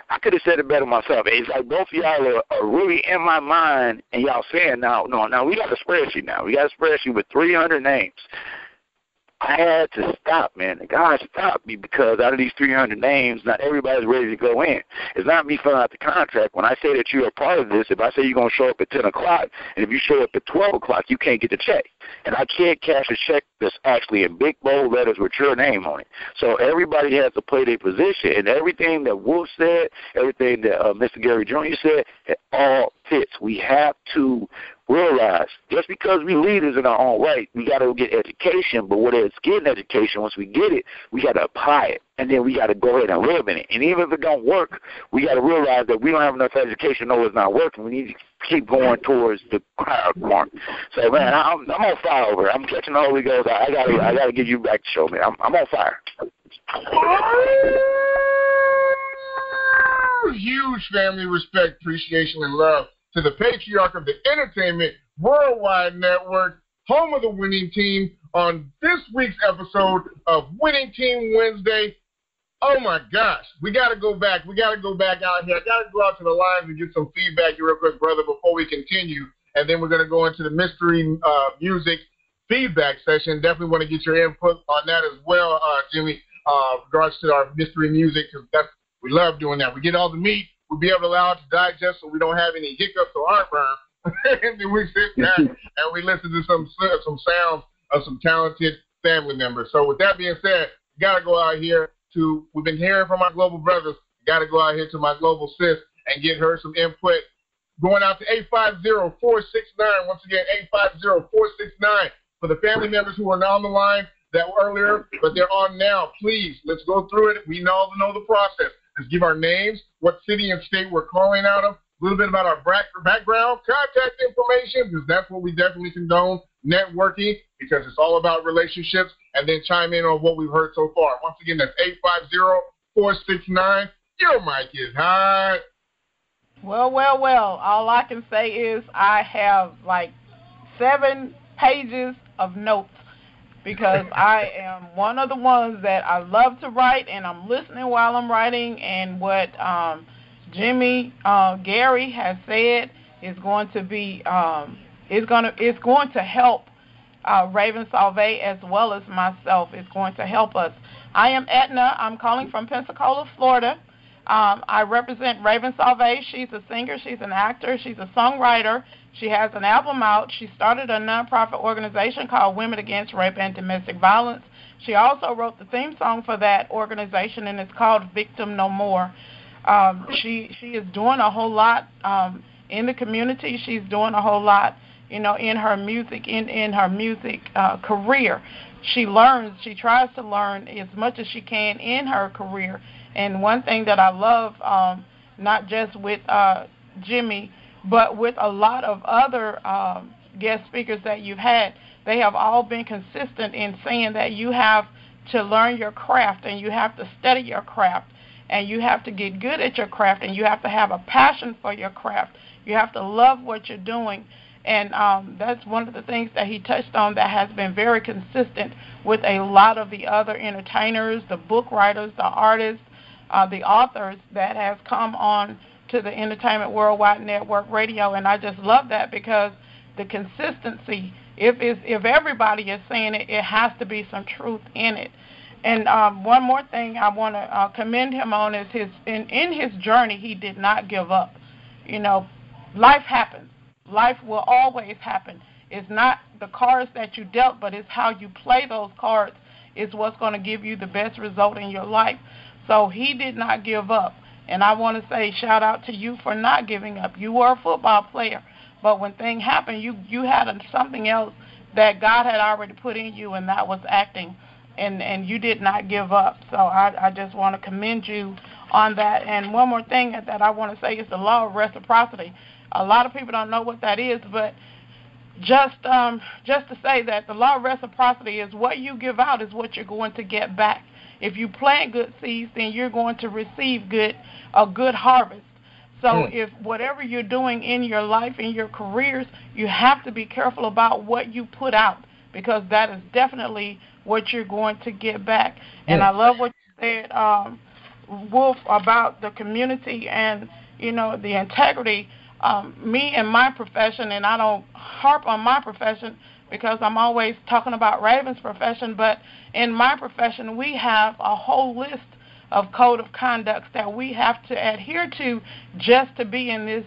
I could have said it better myself. It's like both of y'all are really in my mind, and y'all saying now we got a spreadsheet now. We got a spreadsheet with 300 names. I had to stop, man. God stopped me, because out of these 300 names, not everybody's ready to go in. It's not me filling out the contract. When I say that you're a part of this, if I say you're going to show up at 10 o'clock, and if you show up at 12 o'clock, you can't get the check. And I can't cash a check that's actually in big, bold letters with your name on it. So everybody has to play their position. And everything that Wolf said, everything that Mr. Gary Jr. said, it all fits. We have to realize, just because we leaders in our own right, we got to get education, but what is getting education, once we get it, we got to apply it, and then we got to go ahead and live in it. And even if it don't work, we got to realize that we don't have enough education to know it's not working. We need to keep going towards the crowd mark. So, man, I'm on fire over here. I'm catching the Holy Ghost. I gotta give you back the show, man. I'm on fire. Huge family respect, appreciation, and love to the patriarch of the Entertainment Worldwide Network, home of the winning team, on this week's episode of Winning Team Wednesday. Oh, my gosh. We got to go back. We got to go back out here. I got to go out to the lines and get some feedback real quick, brother, before we continue. And then we're going to go into the mystery music feedback session. Definitely want to get your input on that as well, Jimmy, regards to our mystery music, because We love doing that. We get all the meat. We'll be able to allow it to digest so we don't have any hiccups or heartburn. And then we sit back and we listen to some sounds of some talented family members. So with that being said, we got to go out here we've been hearing from our global brothers. We got to go out here to my global sis and get her some input. Going out to 850-469. Once again, 850-469. For the family members who are not on the line that were earlier, but they're on now, please, let's go through it. We all know the process. Let's give our names, what city and state we're calling out of, a little bit about our background, contact information, because that's what we definitely condone, networking, because it's all about relationships, and then chime in on what we've heard so far. Once again, that's 850-469. Your mic is hot. Well. All I can say is I have like 7 pages of notes because I am one of the ones that I love to write, and I'm listening while I'm writing. And what Jimmy Gary has said is going to be it's going to help Raven Salve as well as myself. It's going to help us. I am Edna. I'm calling from Pensacola, Florida. I represent Raven Salve. She's a singer. She's an actor. She's a songwriter. She has an album out. She started a nonprofit organization called Women Against Rape and Domestic Violence. She also wrote the theme song for that organization, and it's called Victim No More. She is doing a whole lot in the community. She's doing a whole lot, in her music, in her music career. She tries to learn as much as she can in her career. And one thing that I love, not just with Jimmy, but with a lot of other guest speakers that you've had, they have all been consistent in saying that you have to learn your craft, and you have to study your craft, and you have to get good at your craft, and you have to have a passion for your craft. You have to love what you're doing. And that's one of the things that he touched on that has been very consistent with a lot of the other entertainers, the book writers, the artists, the authors that has come on to the Entertainment Worldwide Network Radio. And I just love that because the consistency, if everybody is saying it, it has to be some truth in it. And one more thing I want to commend him on is in his journey, he did not give up. Life happens. Life will always happen. It's not the cards that you dealt, but it's how you play those cards is what's going to give you the best result in your life. So he did not give up. And I want to say shout out to you for not giving up. You were a football player, but when things happened, you had something else that God had already put in you, and that was acting, and you did not give up. So I just want to commend you on that. And one more thing that I want to say is the law of reciprocity. A lot of people don't know what that is, but just to say that the law of reciprocity is what you give out is what you're going to get back. If you plant good seeds, then you're going to receive a good harvest. So if whatever you're doing in your life, in your careers, you have to be careful about what you put out, because that is definitely what you're going to get back. And I love what you said, Wolf, about the community and, the integrity. Me and my profession, and I don't harp on my profession because I'm always talking about Raven's profession, but in my profession we have a whole list of code of conducts that we have to adhere to just to be in this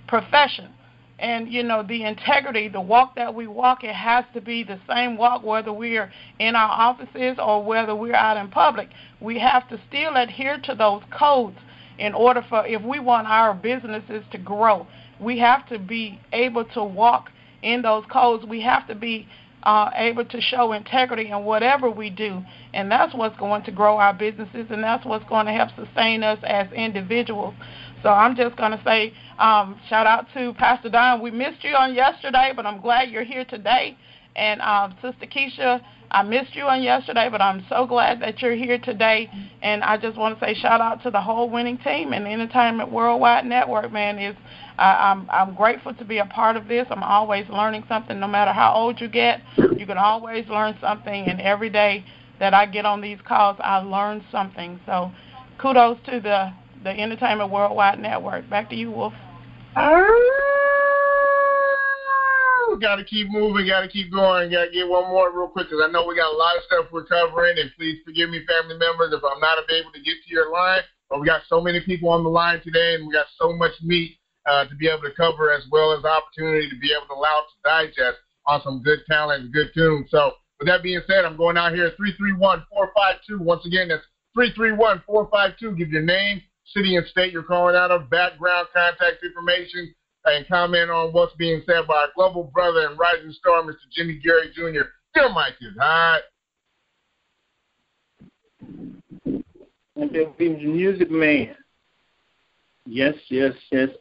profession. And, the integrity, the walk that we walk, it has to be the same walk whether we're in our offices or whether we're out in public. We have to still adhere to those codes in order if we want our businesses to grow. We have to be able to walk in those codes. We have to be able to show integrity in whatever we do, and that's what's going to grow our businesses, and that's what's going to help sustain us as individuals. So I'm just going to say shout out to Pastor Don. We missed you on yesterday, but I'm glad you're here today. And Sister Keisha, I missed you on yesterday, but I'm so glad that you're here today. And I just want to say shout out to the whole winning team and the Entertainment Worldwide Network, man. I'm grateful to be a part of this. I'm always learning something. No matter how old you get, you can always learn something. And every day that I get on these calls, I learn something. So kudos to the Entertainment Worldwide Network. Back to you, Wolf. Got to keep moving, got to keep going. Got to get one more real quick because I know we got a lot of stuff we're covering, and please forgive me, family members, if I'm not able to get to your line. but we got so many people on the line today, and we got so much meat to be able to cover, as well as the opportunity to be able to allow it to digest on some good talent and good tunes. So with that being said, I'm going out here at 331-452. Once again, that's 331-452. Give your name, city, and state you're calling out of, background, contact information, and comment on what's being said by our global brother and rising star, Mr. Jimmy Gary Jr. Your mic is hot. And then Williams Music Man. Yes.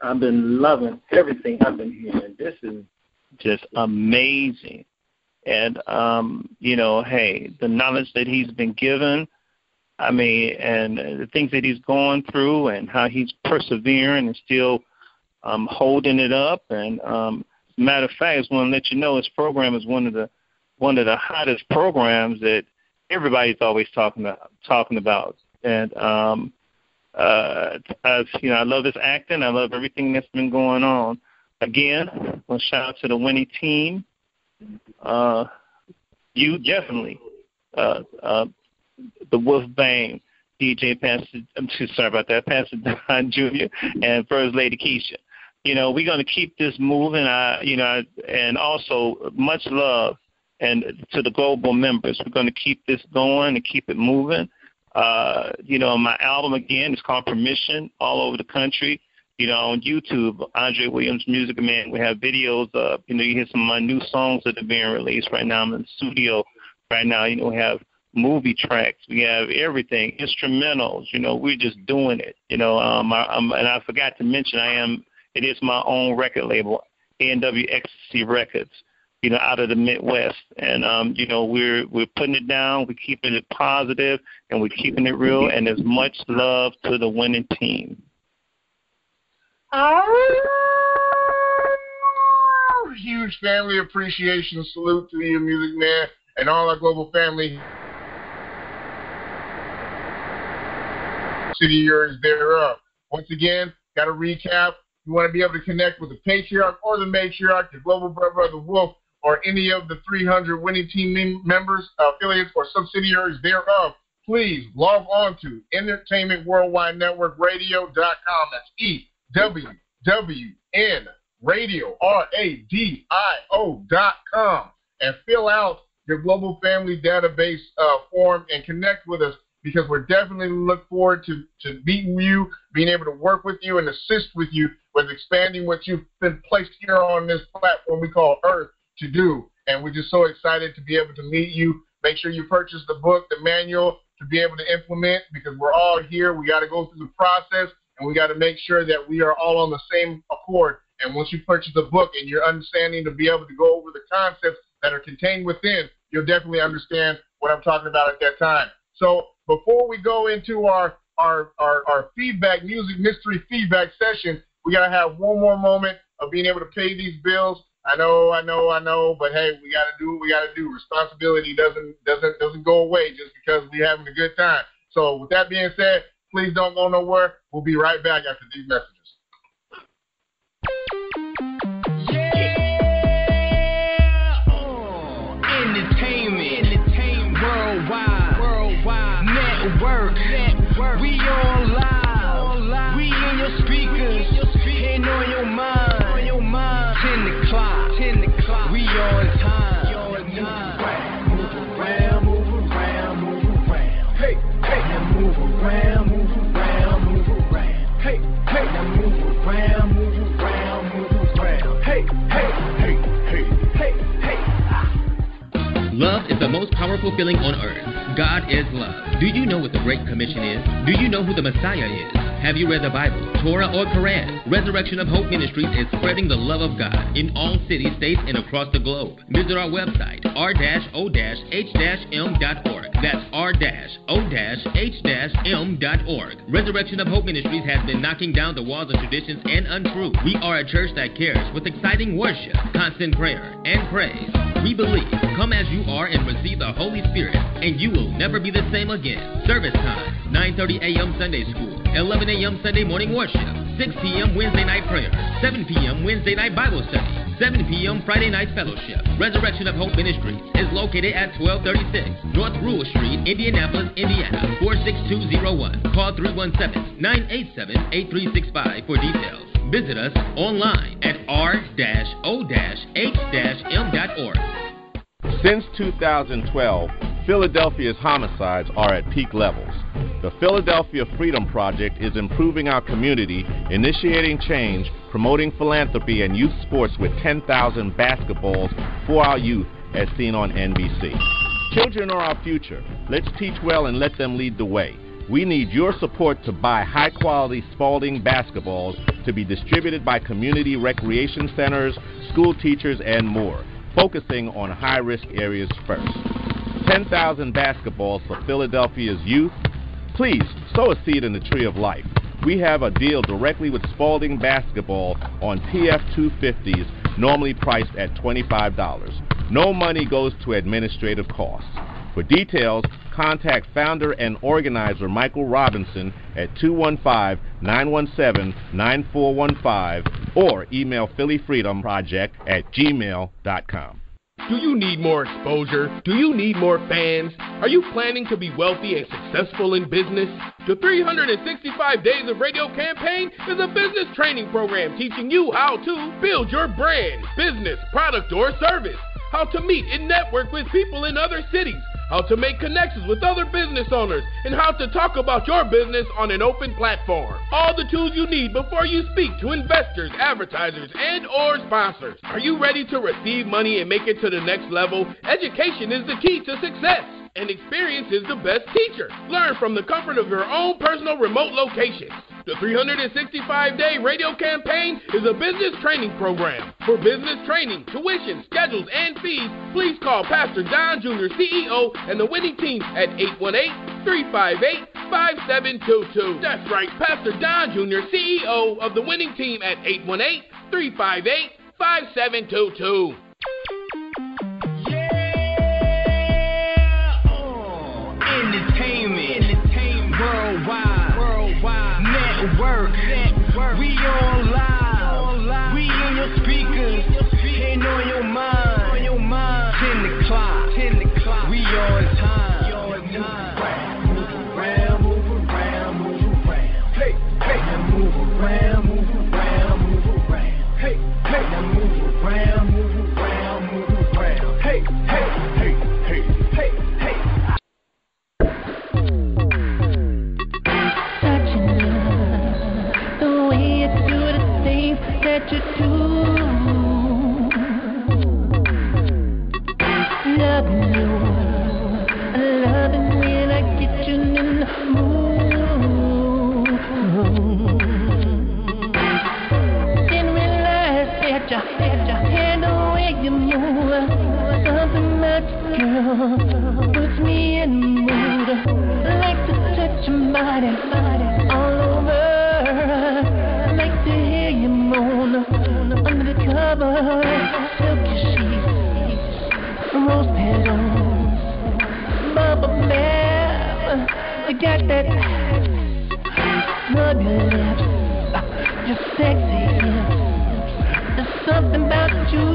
I've been loving everything I've been hearing. This is just amazing. And, hey, the knowledge that he's been given, and the things that he's going through and how he's persevering and still holding it up. And matter of fact, I just want to let you know his program is one of the hottest programs that everybody's always talking about. And I love his acting. I love everything that's been going on. Again, I want to shout out to the winning team. You definitely, the Wolfbang, DJ Pastor Don Jr. and First Lady Keisha. We're going to keep this moving. And also much love and to the global members. We're going to keep this going and keep it moving. My album, again, is called Permission, all over the country. On YouTube, Andre Williams Music Man. We have videos up. You hear some of my new songs that are being released right now. I'm in the studio right now. We have movie tracks. We have everything, instrumentals. We're just doing it. And I forgot to mention, it is my own record label, A&W Ecstasy Records, out of the Midwest. And, we're putting it down. We're keeping it positive, and we're keeping it real. And there's much love to the winning team. Huge family appreciation salute to you, Music Man, and all our global family. Subsidiaries thereof. Once again, got to recap. You want to be able to connect with the patriarch or the matriarch, the global brother of the wolf, or any of the 300 winning team members, affiliates, or subsidiaries thereof. Please log on to entertainmentworldwidenetworkradio.com. That's EWWN Radio, RADIO.com, and fill out your global family database form and connect with us, because we're definitely look forward to meeting you, being able to work with you and assist with you with expanding what you've been placed here on this platform we call Earth to do. And we're just so excited to be able to meet you. Make sure you purchase the book, the manual, to be able to implement, because we're all here. We got to go through the process, and we got to make sure that we are all on the same accord. And once you purchase the book and you're understanding to be able to go over the concepts that are contained within, you'll definitely understand what I'm talking about at that time. So before we go into our feedback, music mystery feedback session, we got to have one more moment of being able to pay these bills. I know, but hey, we got to do what we got to do. Responsibility doesn't go away just because we're having a good time. So with that being said, please don't go nowhere. We'll be right back after these messages. Entertainment worldwide network. We online. We in your speakers. Ain't on your mind. 10 o'clock. We on time. Move around. Hey. Now move around. Hey. Now move around. Hey. Love is the most powerful feeling on earth. God is love. Do you know what the Great Commission is? Do you know who the Messiah is? Have you read the Bible, Torah, or Quran? Resurrection of Hope Ministries is spreading the love of God in all cities, states, and across the globe. Visit our website, r-o-h-m.org. That's r-o-h-m.org. Resurrection of Hope Ministries has been knocking down the walls of traditions and untruth. We are a church that cares, with exciting worship, constant prayer, and praise. We believe, come as you are and receive the Holy Spirit, and you will never be the same again. Service time, 9:30 a.m. Sunday school, 11 a.m. Sunday morning worship, 6 p.m. Wednesday night prayer, 7 p.m. Wednesday night Bible study, 7 p.m. Friday night fellowship. Resurrection of Hope Ministry is located at 1236 North Rural Street, Indianapolis, Indiana, 46201. Call 317-987-8365 for details. Visit us online at r-o-h-m.org. Since 2012, Philadelphia's homicides are at peak levels. The Philadelphia Freedom Project is improving our community, initiating change, promoting philanthropy and youth sports with 10,000 basketballs for our youth, as seen on NBC. Children are our future. Let's teach well and let them lead the way. We need your support to buy high-quality Spalding basketballs to be distributed by community recreation centers, school teachers, and more, focusing on high-risk areas first. 10,000 basketballs for Philadelphia's youth. Please, sow a seed in the Tree of Life. We have a deal directly with Spalding Basketball on PF250s, normally priced at $25. No money goes to administrative costs. For details, contact founder and organizer Michael Robinson at 215-917-9415 or email phillyfreedomproject@gmail.com. Do you need more exposure? Do you need more fans? Are you planning to be wealthy and successful in business? The 365 Days of Radio campaign is a business training program teaching you how to build your brand, business, product, or service, how to meet and network with people in other cities, how to make connections with other business owners, and how to talk about your business on an open platform. All the tools you need before you speak to investors, advertisers, and or sponsors. Are you ready to receive money and make it to the next level? Education is the key to success, and experience is the best teacher. Learn from the comfort of your own personal remote location. The 365-day radio campaign is a business training program. For business training, tuition, schedules, and fees, please call Pastor Don Jr., CEO, and the winning team at 818-358-5722. That's right, Pastor Don Jr., CEO of the winning team at 818-358-5722. Entertainment worldwide network. We online. We in your speakers and on your mind. 10 o'clock. We on time. Move around. Hey, now move around. Hey, now move around. Hey. That you do, loving you, loving when I get you in the mood. Didn't realize that you had the way you move. Something about you, girl, puts me in the mood. Like to touch your body all over. Like to hear you moan under the covers, silky sheets, rose petals, bubble bath. You got that rub your lips, your sexy hips. There's something about you,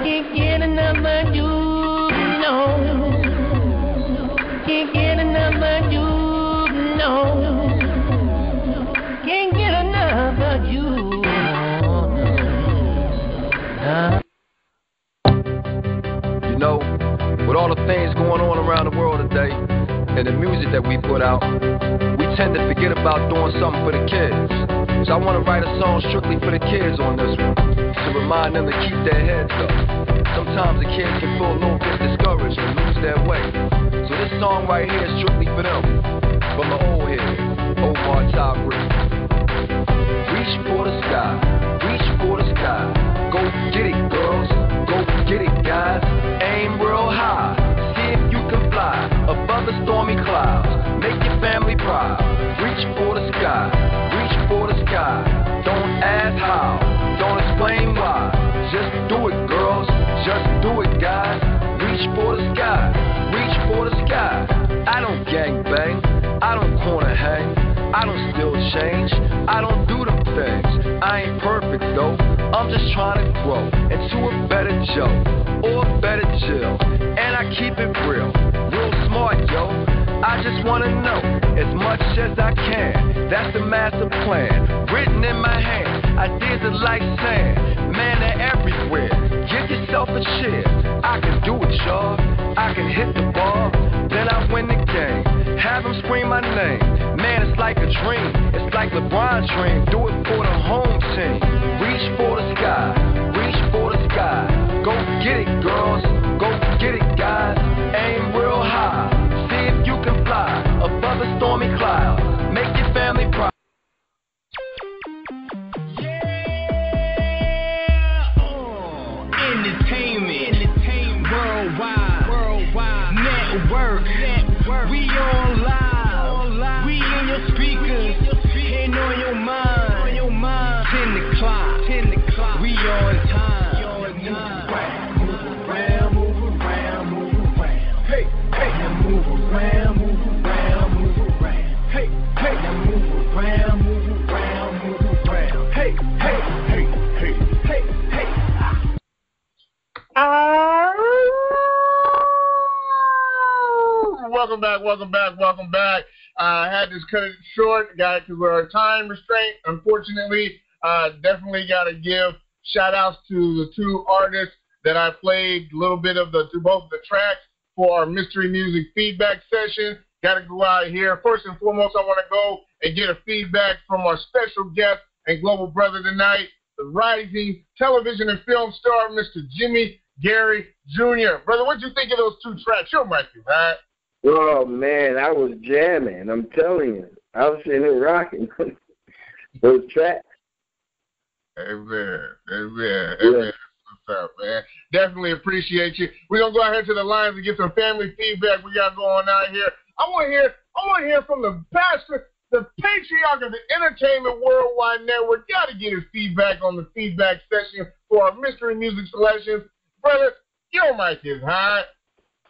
can't get enough of you, no. Can't get enough of you, no. Can't get enough of you. You know, with all the things going on around the world today, and the music that we put out, we tend to forget about doing something for the kids. So I want to write a song strictly for the kids on this one, to remind them to keep their heads up. Sometimes the kids can feel a little bit discouraged and lose their way. So this song right here is strictly for them, from the old head, Omar Tyree. Reach for the sky, reach for the sky. Go get it, girls, go get it, guys. Aim real high, see if you can fly above the stormy clouds. Make your family proud. Reach for the sky, reach for the sky. Don't ask how, don't explain why. Just do it, girls, just do it, guys. Reach for the sky, reach for the sky. I don't gang bang, I don't corner hang. I don't still change, I don't do them things. I ain't perfect though, I'm just trying to grow into a better Joe or a better Jill. And I keep it real smart, yo. I just wanna know as much as I can. That's the master plan, written in my hand. Ideas are like sand, man, they're everywhere. Give yourself a chance, I can do it, y'all. I can hit the ball, then I win the game. Have them scream my name, man, it's like a dream. It's like LeBron's dream, do it for the home team. Reach for the sky, reach for the sky. Go get it, girls, go get it, guys. Aim real high, see if you can fly above a stormy cloud. Make your family proud. Entertainment, worldwide, network. We on live, we in your speakers, and on your mind. 10 o'clock, we on time. Move around, move around, move around. Hey, now move around, move around, move around. Hey, now move around, move around, move around. Hey. Welcome back. I had to cut it short, guys, because we're on time restraint. Unfortunately, definitely got to give shout-outs to the two artists that I played a little bit of both the tracks for our mystery music feedback session. Got to go out here. First and foremost, I want to go and get a feedback from our special guest and global brother tonight, the rising television and film star, Mr. Jimmy Gary Jr. Brother, what'd you think of those two tracks? Your mic is hot. Oh, man, I was jamming. I'm telling you. I was sitting there rocking those tracks. Amen. What's up, man? Definitely appreciate you. We're going to go ahead to the lines and get some family feedback we got going on here. I want to hear from the pastor, the patriarch of the Entertainment Worldwide Network. Got to get his feedback on the feedback session for our mystery music selections. Brother, your mic is hot.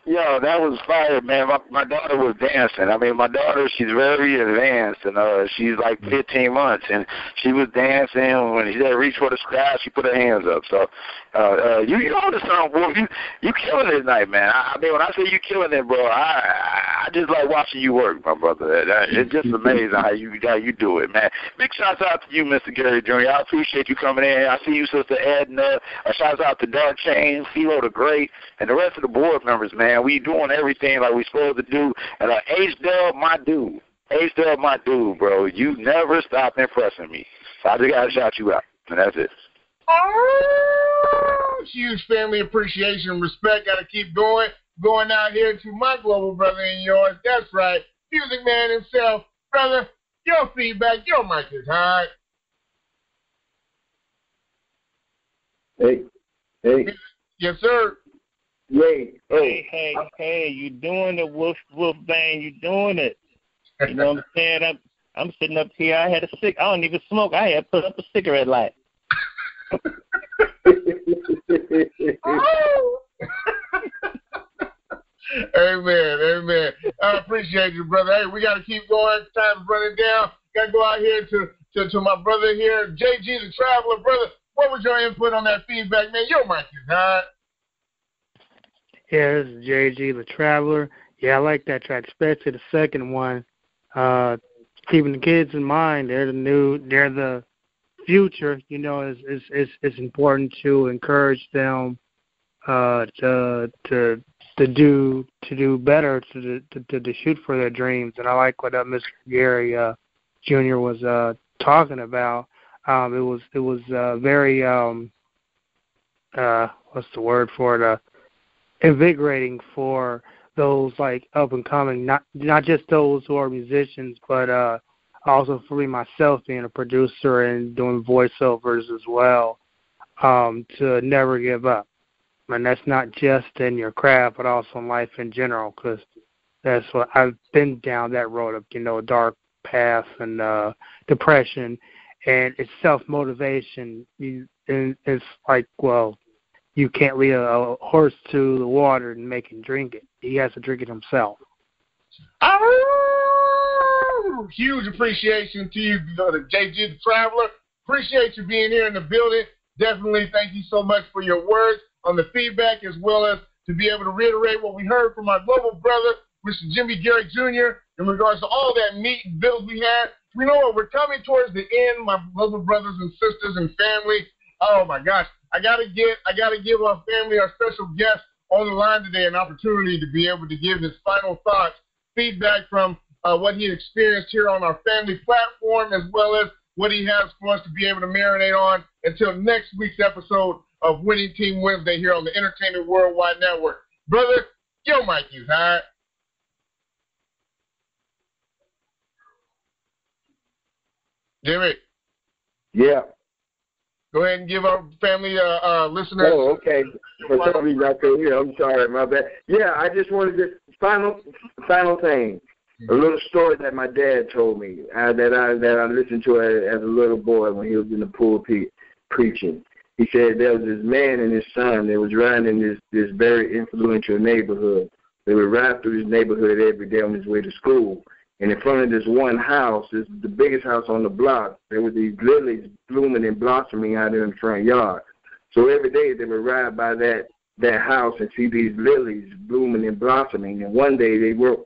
Yo, that was fire, man. My daughter was dancing. I mean, my daughter, she's very advanced, and she's like 15 months, and she was dancing. When she said reach for the sky, she put her hands up. So, you on to something, boy. You killing it tonight, man. I mean, when I say you killing it, bro, I just like watching you work, my brother. It's just amazing how you do it, man. Big shouts out to you, Mr. Gary Jr. I appreciate you coming in. I see you, Sister Edna. Shouts out to Dark Chain, Philo the Great, and the rest of the board members, man. We doing everything like we supposed to do. And H-Dub, my dude, bro. You never stop impressing me. So I just got to shout you out. And that's it. Oh, huge family appreciation and respect. Got to keep going. Going out here to my global brother and yours. That's right. Music man himself. Brother, your feedback, your mic is hot. Hey. Yes, sir. Yay. Hey, you doing it, Wolf Bang, you doing it. You know what I'm saying? I'm sitting up here, I don't even smoke, I had put up a cigarette light. Amen. I appreciate you, brother. Hey, we got to keep going. Time's running down. Got to go out here to my brother here, JG the Traveler. Brother, what was your input on that feedback, man? Your mic is hot. Yeah, this is JG the Traveler. Yeah, I like that track, especially the second one. Keeping the kids in mind, they're the future. You know, it's important to encourage them to do better, to shoot for their dreams. And I like what Mr. Gary Jr. was talking about. It was very what's the word for it? Invigorating for those like up and coming, not just those who are musicians, but also for me myself being a producer and doing voiceovers as well, to never give up. And that's not just in your craft, but also in life in general, because that's what I've been down that road of, dark path and depression, and it's self-motivation. And it's like, well, you can't lead a horse to the water and make him drink it. He has to drink it himself. Huge appreciation to you, JG the Traveler. Appreciate you being here in the building. Definitely thank you so much for your words on the feedback, as well as to be able to reiterate what we heard from our global brother, Mr. Jimmy Garrett Jr., in regards to all that meat and bills we had. We know what, we're coming towards the end, my global brothers and sisters and family. Oh my gosh, I gotta give our family, our special guest on the line today, an opportunity to be able to give his final thoughts, feedback from what he experienced here on our family platform, as well as what he has for us to be able to marinate on until next week's episode of Winning Team Wednesday here on the Entertainment Worldwide Network. Brother, your mic is hot. Jimmy. Yeah. Go ahead and give our family listeners. Oh, okay. For some reason I couldn't hear. I'm sorry, my bad. Yeah, I just wanted to final thing. A little story that my dad told me that I listened to as a little boy when he was in the pulpit preaching. He said there was this man and his son that was riding in this very influential neighborhood. They would ride through this neighborhood every day on his way to school. And in front of this one house, this is the biggest house on the block, there were these lilies blooming and blossoming out in the front yard. So every day they would ride by that house and see these lilies blooming and blossoming. And one day they rode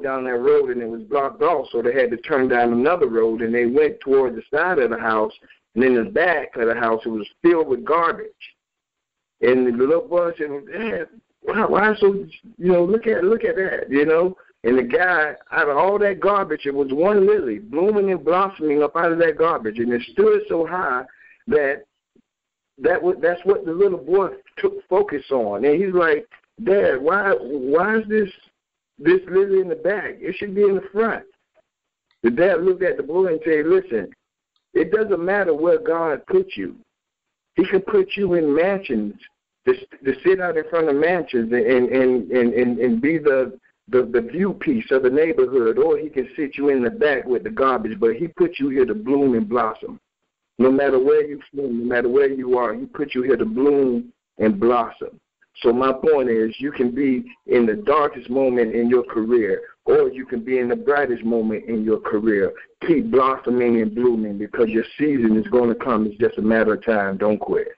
down that road and it was blocked off, so they had to turn down another road, and they went toward the side of the house, and in the back of the house it was filled with garbage. And the little boy said, Dad, why so, look at that, And the guy, out of all that garbage, it was one lily blooming and blossoming up out of that garbage, and it stood so high that's what the little boy took focus on. And he's like, Dad, why is this lily in the back? It should be in the front. The dad looked at the boy and said, listen, it doesn't matter where God puts you. He can put you in mansions, to sit out in front of mansions and be the view piece of the neighborhood, or he can sit you in the back with the garbage, but he put you here to bloom and blossom. No matter where you're from, no matter where you are, he put you here to bloom and blossom. So my point is, you can be in the darkest moment in your career, or you can be in the brightest moment in your career. Keep blossoming and blooming, because your season is going to come. It's just a matter of time. Don't quit.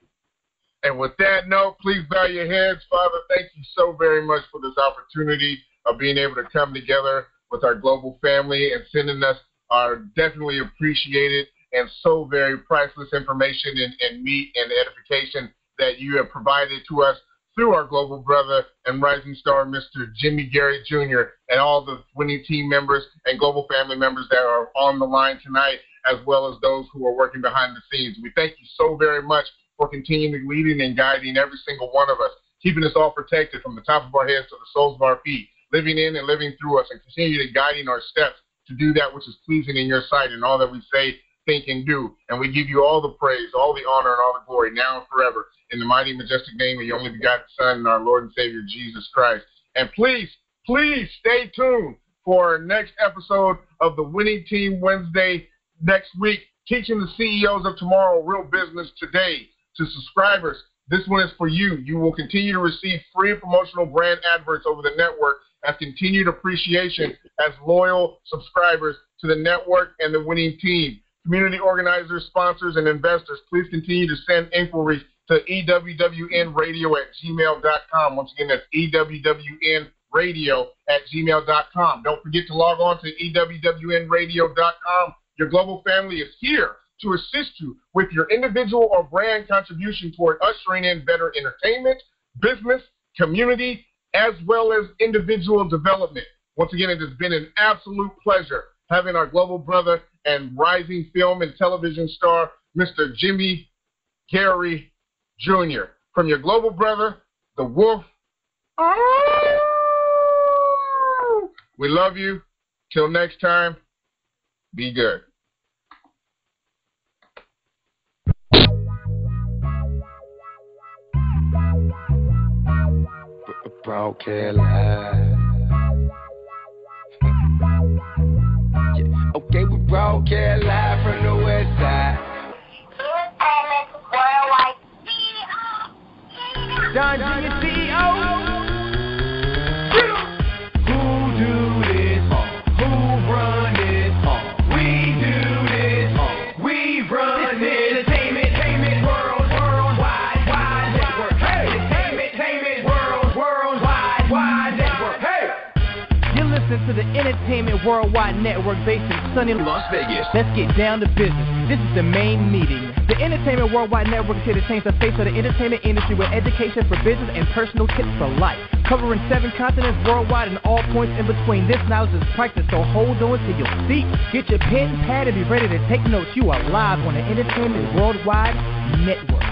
And with that note, please bow your heads. Father, thank you so very much for this opportunity of being able to come together with our global family and sending us our definitely appreciated and so very priceless information and meat and edification that you have provided to us through our global brother and rising star, Mr. Jimmy Garrett Jr., and all the winning team members and global family members that are on the line tonight, as well as those who are working behind the scenes. We thank you so very much for continuing leading and guiding every single one of us, keeping us all protected from the top of our heads to the soles of our feet, living in and living through us, and continuing guiding our steps to do that which is pleasing in your sight in all that we say, think, and do. And we give you all the praise, all the honor, and all the glory now and forever, in the mighty, majestic name of your only begotten Son, and our Lord and Savior, Jesus Christ. And please, please stay tuned for our next episode of the Winning Team Wednesday next week, teaching the CEOs of tomorrow real business today. To subscribers, this one is for you. You will continue to receive free promotional brand adverts over the network as continued appreciation as loyal subscribers to the network and the winning team. Community organizers, sponsors, and investors, please continue to send inquiries to ewwnradio@gmail.com. Once again, that's ewwnradio@gmail.com. Don't forget to log on to ewwnradio.com. Your global family is here to assist you with your individual or brand contribution toward ushering in better entertainment, business, community, as well as individual development. Once again, it has been an absolute pleasure having our global brother and rising film and television star, Mr. Jimmy Garrett Jr. From your global brother, the Wolf. We love you. Till next time, be good. Broadcast live. Yeah. Okay, we broadcast live from the west side. Don Jr. CEO. Who do this? Who run this? listening to the Entertainment Worldwide Network based in sunny Las Vegas. Let's get down to business. This is the main meeting. The Entertainment Worldwide Network is here to change the face of the entertainment industry with education for business and personal tips for life. Covering 7 continents worldwide and all points in between. This knowledge is practice, so hold on to your seat. Get your pen and pad and be ready to take notes. You are live on the Entertainment Worldwide Network.